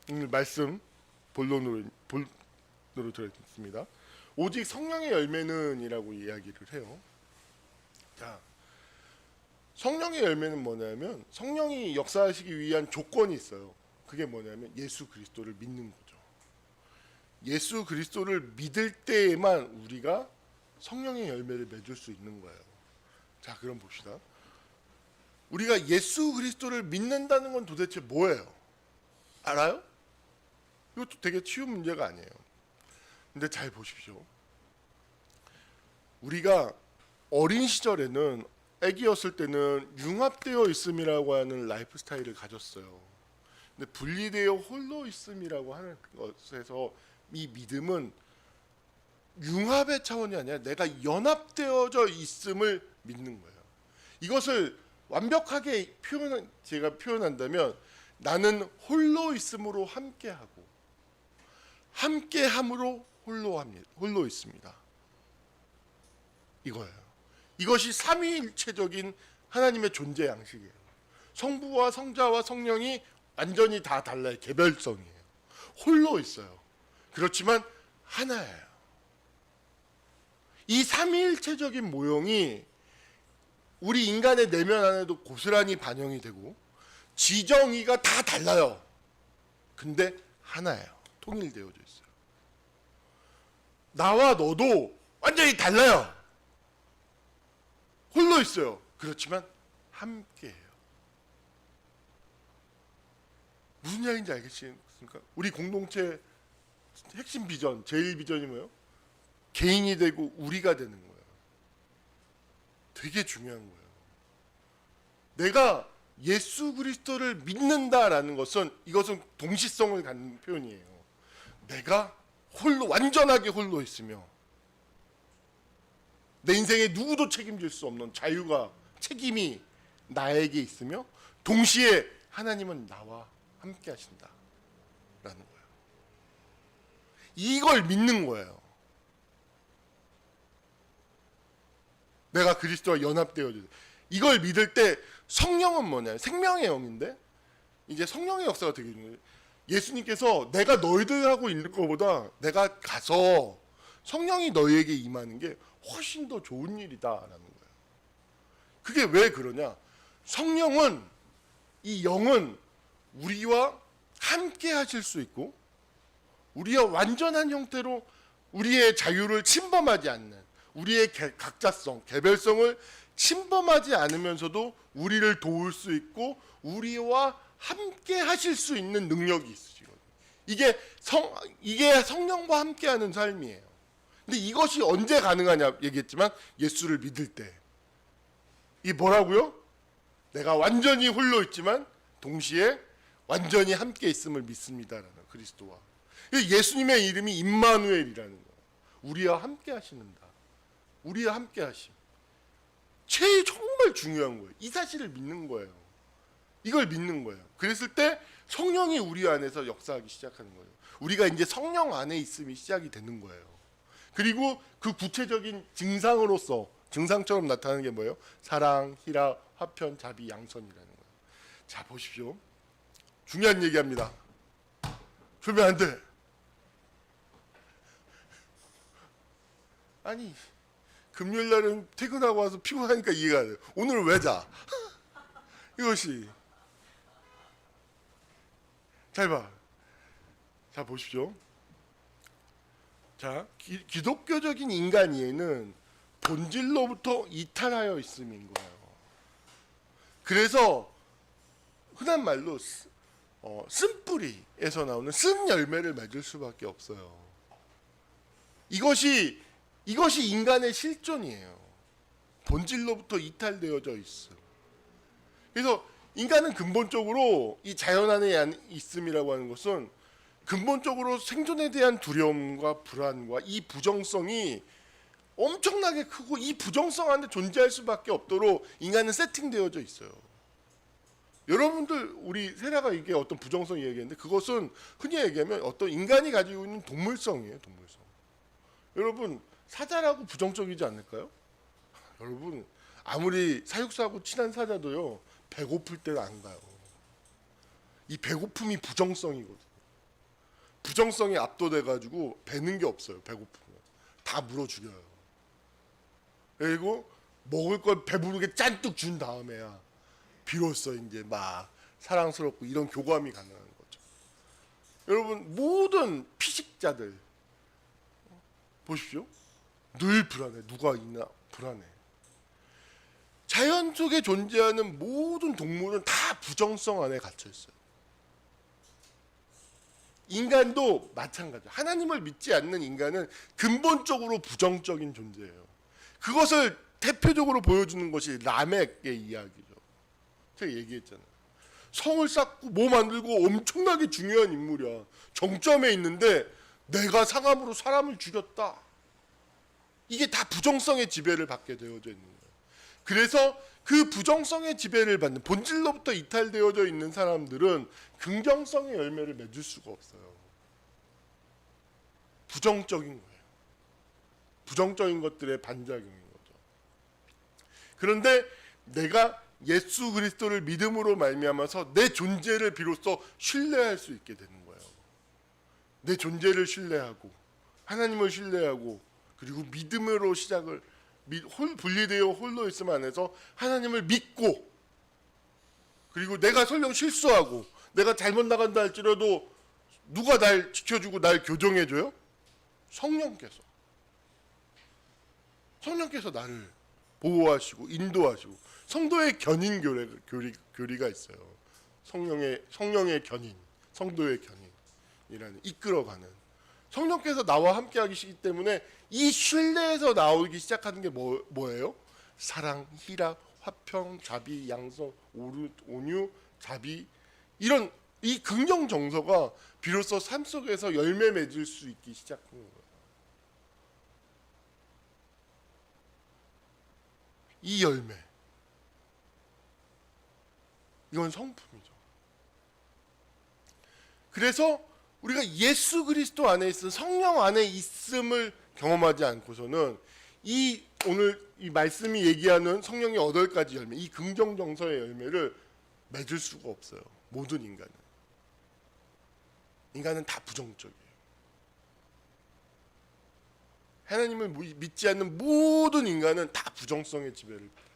오늘 말씀 본론으로 들어있습니다. 오직 성령의 열매는이라고 이야기를 해요. 자, 성령의 열매는 뭐냐면 성령이 역사하시기 위한 조건이 있어요. 그게 뭐냐면 예수 그리스도를 믿는 거죠. 예수 그리스도를 믿을 때에만 우리가 성령의 열매를 맺을 수 있는 거예요. 자, 그럼 봅시다. 우리가 예수 그리스도를 믿는다는 건 도대체 뭐예요? 알아요? 이것도 되게 쉬운 문제가 아니에요. 근데 잘 보십시오. 우리가 어린 시절에는 아기였을 때는 융합되어 있음이라고 하는 라이프 스타일을 가졌어요. 근데 분리되어 홀로 있음이라고 하는 것에서 이 믿음은 융합의 차원이 아니라 내가 연합되어져 있음을 믿는 거예요. 이것을 완벽하게 제가 표현한다면 나는 홀로 있음으로 함께하고 함께함으로 홀로 있습니다. 이거예요. 이것이 삼위일체적인 하나님의 존재 양식이에요. 성부와 성자와 성령이 완전히 다 달라요. 개별성이에요. 홀로 있어요. 그렇지만 하나예요. 이 삼위일체적인 모형이 우리 인간의 내면 안에도 고스란히 반영이 되고 지정의가 다 달라요. 근데 하나예요. 통일되어져 있어요. 나와 너도 완전히 달라요. 홀로 있어요. 그렇지만 함께해요. 무슨 이야기인지 알겠습니까? 우리 공동체 핵심 비전, 제일 비전이 뭐예요? 개인이 되고 우리가 되는 거예요. 되게 중요한 거예요. 내가 예수 그리스도를 믿는다라는 것은 이것은 동시성을 갖는 표현이에요. 내가 완전하게 홀로 있으며 내 인생에 누구도 책임질 수 없는 책임이 나에게 있으며 동시에 하나님은 나와 함께 하신다라는 거예요. 이걸 믿는 거예요. 내가 그리스도와 연합되어져. 이걸 믿을 때 성령은 뭐냐? 생명의 영인데 이제 성령의 역사가 되게 중요해요. 예수님께서 내가 너희들하고 있는 것보다 내가 가서 성령이 너희에게 임하는 게 훨씬 더 좋은 일이다라는 거예요. 그게 왜 그러냐? 성령은 이 영은 우리와 함께 하실 수 있고 우리와 완전한 형태로 우리의 자유를 침범하지 않는 우리의 각자성, 개별성을 침범하지 않으면서도 우리를 도울 수 있고 우리와 함께 하실 수 있는 능력이 있으시거든요. 이게 성령과 함께하는 삶이에요. 근데 이것이 언제 가능하냐 얘기했지만 예수를 믿을 때. 이 뭐라고요? 내가 완전히 홀로 있지만 동시에 완전히 함께 있음을 믿습니다라는 그리스도와. 예수님의 이름이 임마누엘이라는 거예요. 우리와 함께 하시는다. 우리와 함께 하심. 제일 정말 중요한 거예요. 이 사실을 믿는 거예요. 이걸 믿는 거예요. 그랬을 때 성령이 우리 안에서 역사하기 시작하는 거예요. 우리가 이제 성령 안에 있음이 시작이 되는 거예요. 그리고 그 구체적인 증상으로서 증상처럼 나타나는 게 뭐예요? 사랑, 희락, 화평, 자비, 양선이라는 거예요. 자, 보십시오. 중요한 얘기합니다. 졸면 안 돼. 아니, 금요일 날은 퇴근하고 와서 피곤하니까 이해가 돼요. 오늘 왜 자? 이것이. 잘 봐. 자, 보십시오. 자, 기독교적인 인간 이해는 본질로부터 이탈하여 있음인 거예요. 그래서 흔한 말로 쓴뿌리에서 나오는 쓴 열매를 맺을 수밖에 없어요. 이것이 인간의 실존이에요. 본질로부터 이탈되어져 있어. 그래서 인간은 근본적으로 이 자연 안에 있음이라고 하는 것은 근본적으로 생존에 대한 두려움과 불안과 이 부정성이 엄청나게 크고 이 부정성 안에 존재할 수밖에 없도록 인간은 세팅되어져 있어요. 여러분들 우리 세라가 이게 어떤 부정성 이야기했는데 그것은 흔히 얘기하면 어떤 인간이 가지고 있는 동물성이에요. 동물성. 여러분 사자라고 부정적이지 않을까요? 여러분 아무리 사육사하고 친한 사자도요 배고플 때는 안 가요. 이 배고픔이 부정성이거든요. 부정성이 압도돼가지고 배는 게 없어요. 배고프면 다 물어 죽여요. 그리고 먹을 걸 배부르게 짠뜩 준 다음에야 비로소 이제 막 사랑스럽고 이런 교감이 가능한 거죠. 여러분 모든 피식자들 보십시오. 늘 불안해. 누가 있나 불안해. 자연 속에 존재하는 모든 동물은 다 부정성 안에 갇혀 있어요. 인간도 마찬가지예요. 하나님을 믿지 않는 인간은 근본적으로 부정적인 존재예요. 그것을 대표적으로 보여주는 것이 라멕의 이야기죠. 제가 얘기했잖아요. 성을 쌓고 뭐 만들고 엄청나게 중요한 인물이야. 정점에 있는데 내가 상함으로 사람을 죽였다. 이게 다 부정성의 지배를 받게 되어져 있는 거예요. 그래서 그 부정성의 지배를 받는 본질로부터 이탈되어져 있는 사람들은 긍정성의 열매를 맺을 수가 없어요. 부정적인 거예요. 부정적인 것들의 반작용인 거죠. 그런데 내가 예수 그리스도를 믿음으로 말미암아서 내 존재를 비로소 신뢰할 수 있게 되는 거예요. 내 존재를 신뢰하고 하나님을 신뢰하고 그리고 믿음으로 시작을 분리되어 홀로 있음 안에서 하나님을 믿고 그리고 내가 설령 실수하고 내가 잘못 나간다 할지라도 누가 날 지켜주고 날 교정해줘요? 성령께서 나를 보호하시고 인도하시고 성도의 견인 교리가 있어요. 성령의 견인, 성도의 견인이라는 이끌어가는 성령께서 나와 함께하기 때문에 이 신뢰에서 나오기 시작하는 게 뭐예요? 사랑, 희락, 화평, 자비, 양선, 온유, 자비 이런 이 긍정 정서가 비로소 삶 속에서 열매 맺을 수 있기 시작하는 거예요. 이 열매 이건 성품이죠. 그래서 우리가 예수 그리스도 안에 있은 성령 안에 있음을 경험하지 않고서는 이 오늘 이 말씀이 얘기하는 성령의 8가지 열매, 이 긍정 정서의 열매를 맺을 수가 없어요. 모든 인간은 다 부정적이에요. 하나님을 믿지 않는 모든 인간은 다 부정성의 지배를 받아요.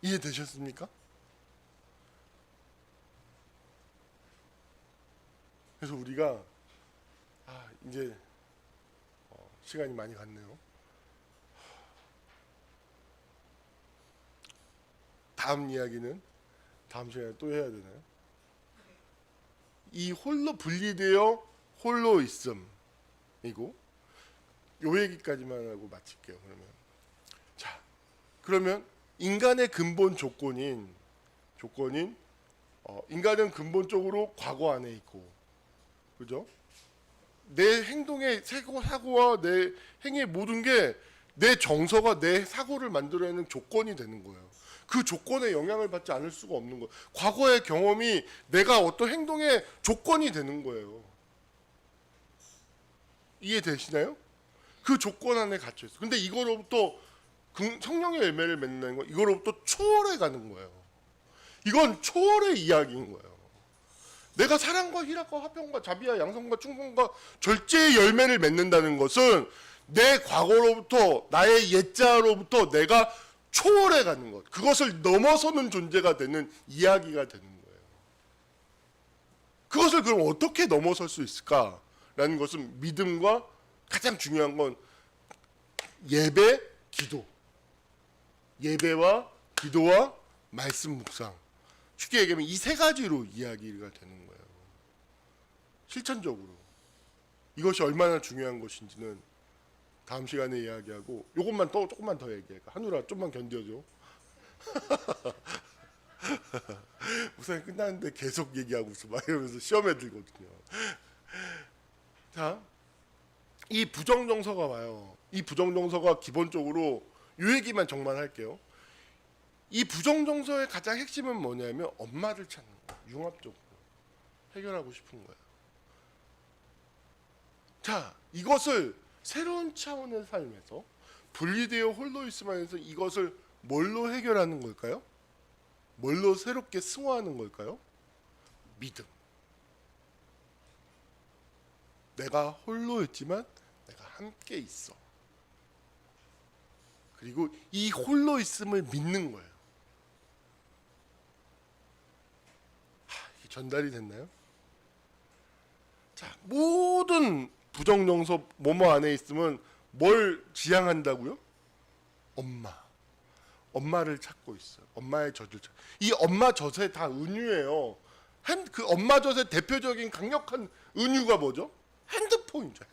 이해되셨습니까? 그래서 우리가 이제 시간이 많이 갔네요. 다음 이야기는 다음 시간에 또 해야 되나요? 이 홀로 분리되어 홀로 있음이고 요 얘기까지만 하고 마칠게요. 그러면 인간의 근본 조건인 인간은 근본적으로 과거 안에 있고, 그죠? 내 행동의 사고와 내 행위의 모든 게 내 정서가 내 사고를 만들어내는 조건이 되는 거예요. 그 조건에 영향을 받지 않을 수가 없는 거예요. 과거의 경험이 내가 어떤 행동의 조건이 되는 거예요. 이해되시나요? 그 조건 안에 갇혀 있어요. 근데 이거로부터 성령의 열매를 맺는 거, 이거로부터 초월해 가는 거예요. 이건 초월의 이야기인 거예요. 내가 사랑과 희락과 화평과 자비와 양성과 충성과 절제의 열매를 맺는다는 것은 내 과거로부터 나의 옛자로부터 내가 초월해 가는 것, 그것을 넘어서는 존재가 되는 이야기가 되는 거예요. 그것을 그럼 어떻게 넘어설 수 있을까라는 것은 믿음과 가장 중요한 건 예배, 기도. 예배와 기도와 말씀 묵상. 쉽게 얘기하면 이 세 가지로 이야기가 되는 거예요. 실천적으로. 이것이 얼마나 중요한 것인지는 다음 시간에 이야기하고, 요것만 또 조금만 더 얘기할까? 하누라 좀만 견뎌줘. 우선 끝났는데 계속 얘기하고 있어 막 이러면서 시험에 들거든요. 자, 이 부정정서가 와요. 이 부정정서가 기본적으로 요 얘기만 정말 할게요. 이 부정정서의 가장 핵심은 뭐냐면 엄마를 찾는 거예요. 융합적으로 해결하고 싶은 거예요. 자, 이것을 새로운 차원의 삶에서 분리되어 홀로 있으면서 이것을 뭘로 해결하는 걸까요? 뭘로 새롭게 승화하는 걸까요? 믿음. 내가 홀로 있지만 내가 함께 있어. 그리고 이 홀로 있음을 믿는 거예요. 전달이 됐나요? 자, 모든 부정정서 뭐뭐 안에 있으면 뭘 지향한다고요? 엄마를 찾고 있어요. 엄마의 젖을 찾고. 이 엄마 젖에 다 은유예요. 그 엄마 젖의 대표적인 강력한 은유가 뭐죠? 핸드폰이죠.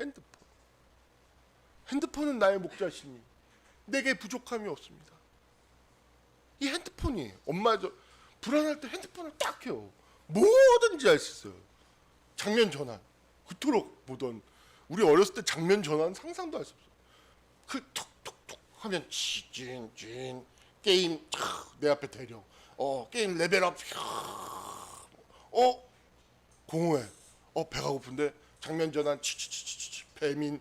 핸드폰은 나의 목자시니 내게 부족함이 없습니다. 이 핸드폰이에요. 엄마 젖. 불안할 때 핸드폰을 딱 해요. 뭐든지 할 수 있어요. 장면 전환. 그토록 보던, 우리 어렸을 때 장면 전환 상상도 할 수 없어요. 그 톡톡톡 하면 찐 게임 내 앞에 대령. 게임 레벨업. 공허해. 배가 고픈데 장면 전환. 배민.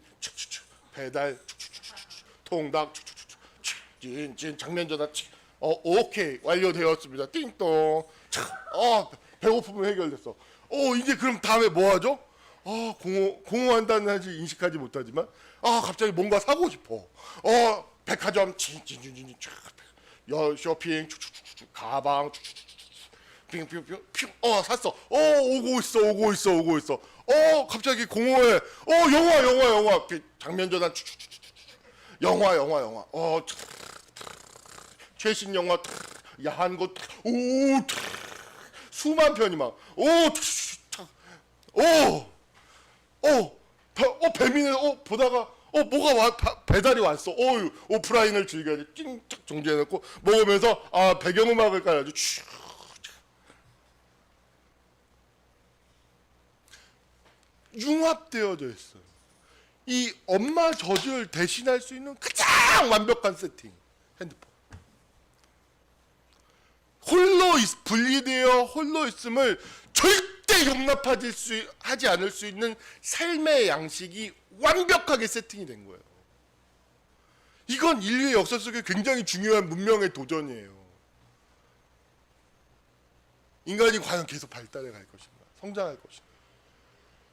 배달. 통닭. 찐 장면 전환. 오케이 완료되었습니다. 띵동. 배고프면 해결됐어. 이제 그럼 다음에 뭐 하죠? 공허한다는 사실 인식하지 못하지만 갑자기 뭔가 사고 싶어. 백화점 쇼핑 가방 핑핑핑 샀어. 오고 있어. 갑자기 공허해. 영화 장면 전환 영화 최신 영화 야한 것 수만 편이 막 배민을 보다가 뭐가 배달이 왔어. 오프라인을 즐겨야지. 찡착 정지해놓고 먹으면서 배경음악을 깔아줘. 융합되어져 있어요. 이 엄마 젖을 대신할 수 있는 가장 완벽한 세팅, 핸드폰. 분리되어 홀로 있음을 절대 하지 않을 수 있는 삶의 양식이 완벽하게 세팅이 된 거예요. 이건 인류의 역사 속에 굉장히 중요한 문명의 도전이에요. 인간이 과연 계속 발달해 갈 것인가, 성장할 것인가.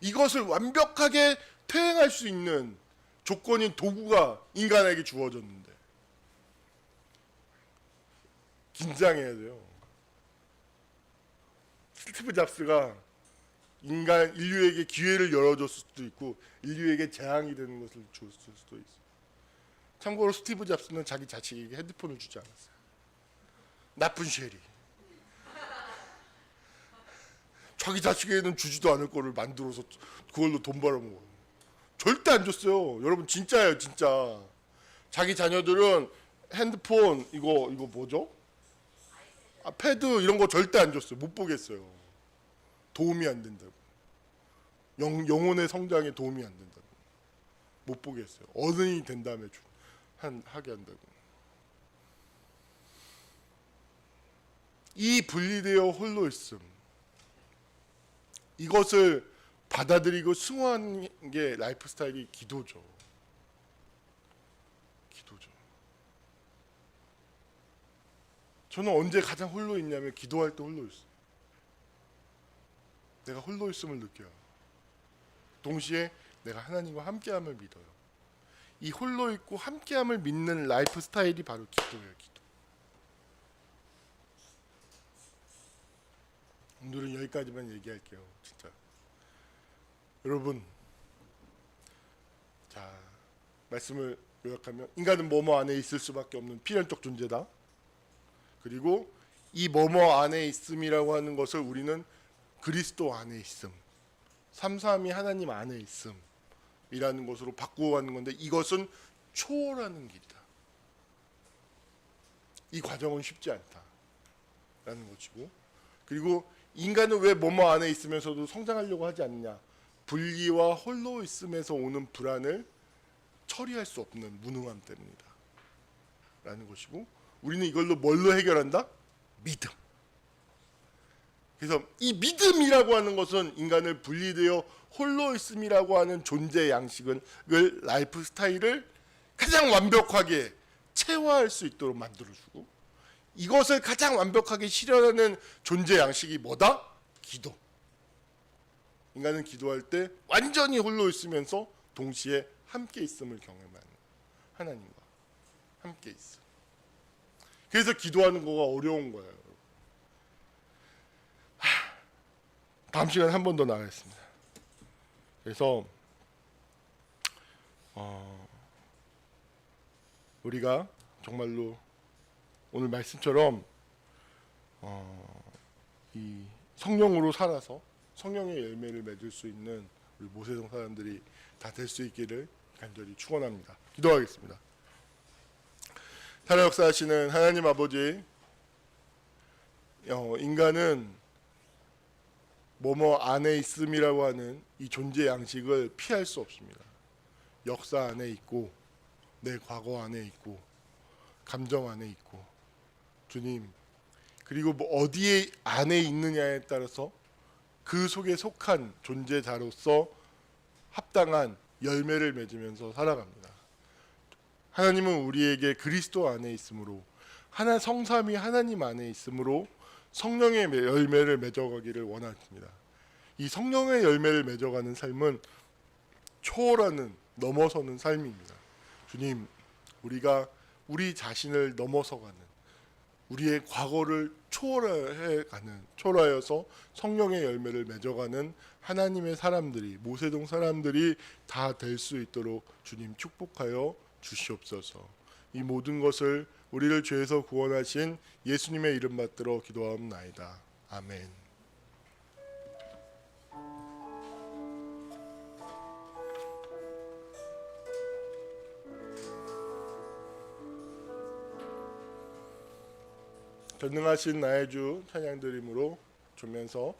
이것을 완벽하게 퇴행할 수 있는 조건인 도구가 인간에게 주어졌는데 긴장해야 돼요. 스티브 잡스가 인류에게 기회를 열어줬을 수도 있고 인류에게 재앙이 되는 것을 줬을 수도 있어요. 참고로 스티브 잡스는 자기 자식에게 핸드폰을 주지 않았어요. 나쁜 쉐리. 자기 자식에게는 주지도 않을 거를 만들어서 그걸로 돈 벌어먹어요. 절대 안 줬어요. 여러분 진짜예요, 진짜. 자기 자녀들은 핸드폰 이거 뭐죠? 패드 이런 거 절대 안 줬어요. 못 보겠어요. 도움이 안 된다고. 영혼의 성장에 도움이 안 된다고. 못 보겠어요. 어른이 된 다음에 하게 한다고. 이 분리되어 홀로 있음, 이것을 받아들이고 승화하는 게 라이프 스타일이 기도죠. 기도죠. 저는 언제 가장 홀로 있냐면 기도할 때 홀로 있어요. 내가 홀로 있음을 느껴요. 동시에 내가 하나님과 함께함을 믿어요. 이 홀로 있고 함께함을 믿는 라이프 스타일이 바로 기도예요. 기도. 오늘은 여기까지만 얘기할게요. 진짜. 여러분, 자, 말씀을 요약하면 인간은 뭐뭐 안에 있을 수밖에 없는 필연적 존재다. 그리고 이 뭐뭐 안에 있음이라고 하는 것을 우리는 그리스도 안에 있음, 삼삼이 하나님 안에 있음이라는 것으로 바꾸어가는 건데, 이것은 초월하는 길이다. 이 과정은 쉽지 않다라는 것이고, 그리고 인간은 왜 뭐뭐 안에 있으면서도 성장하려고 하지 않느냐? 분리와 홀로 있음에서 오는 불안을 처리할 수 없는 무능함 때문이다 라는 것이고, 우리는 이걸로 뭘로 해결한다? 믿음. 그래서 이 믿음이라고 하는 것은 인간을 분리되어 홀로 있음이라고 하는 존재 양식을, 라이프 스타일을 가장 완벽하게 체화할 수 있도록 만들어주고, 이것을 가장 완벽하게 실현하는 존재 양식이 뭐다? 기도. 인간은 기도할 때 완전히 홀로 있으면서 동시에 함께 있음을 경험하는, 하나님과 함께 있음. 그래서 기도하는 거가 어려운 거예요. 다음 시간에 한 번 더 나가겠습니다. 그래서 우리가 정말로 오늘 말씀처럼 이 성령으로 살아서 성령의 열매를 맺을 수 있는 우리 모세동 사람들이 다 될 수 있기를 간절히 축원합니다. 기도하겠습니다. 살아 역사하시는 하나님 아버지, 인간은 뭐뭐 안에 있음이라고 하는 이 존재 양식을 피할 수 없습니다. 역사 안에 있고, 내 과거 안에 있고, 감정 안에 있고, 주님, 그리고 뭐 어디에 안에 있느냐에 따라서 그 속에 속한 존재자로서 합당한 열매를 맺으면서 살아갑니다. 하나님은 우리에게 그리스도 안에 있으므로, 성삼위 하나님 안에 있으므로 성령의 열매를 맺어가기를 원하십니다. 이 성령의 열매를 맺어가는 삶은 초월하는, 넘어서는 삶입니다. 주님, 우리가 우리 자신을 넘어서가는, 우리의 과거를 초월하여서 성령의 열매를 맺어가는 하나님의 사람들이, 모세동 사람들이 다 될 수 있도록 주님 축복하여 주시옵소서. 이 모든 것을 우리를 죄에서 구원하신 예수님의 이름 받들어 기도하옵나이다. 아멘. 전능하신 나의 주 찬양 드림으로 주면서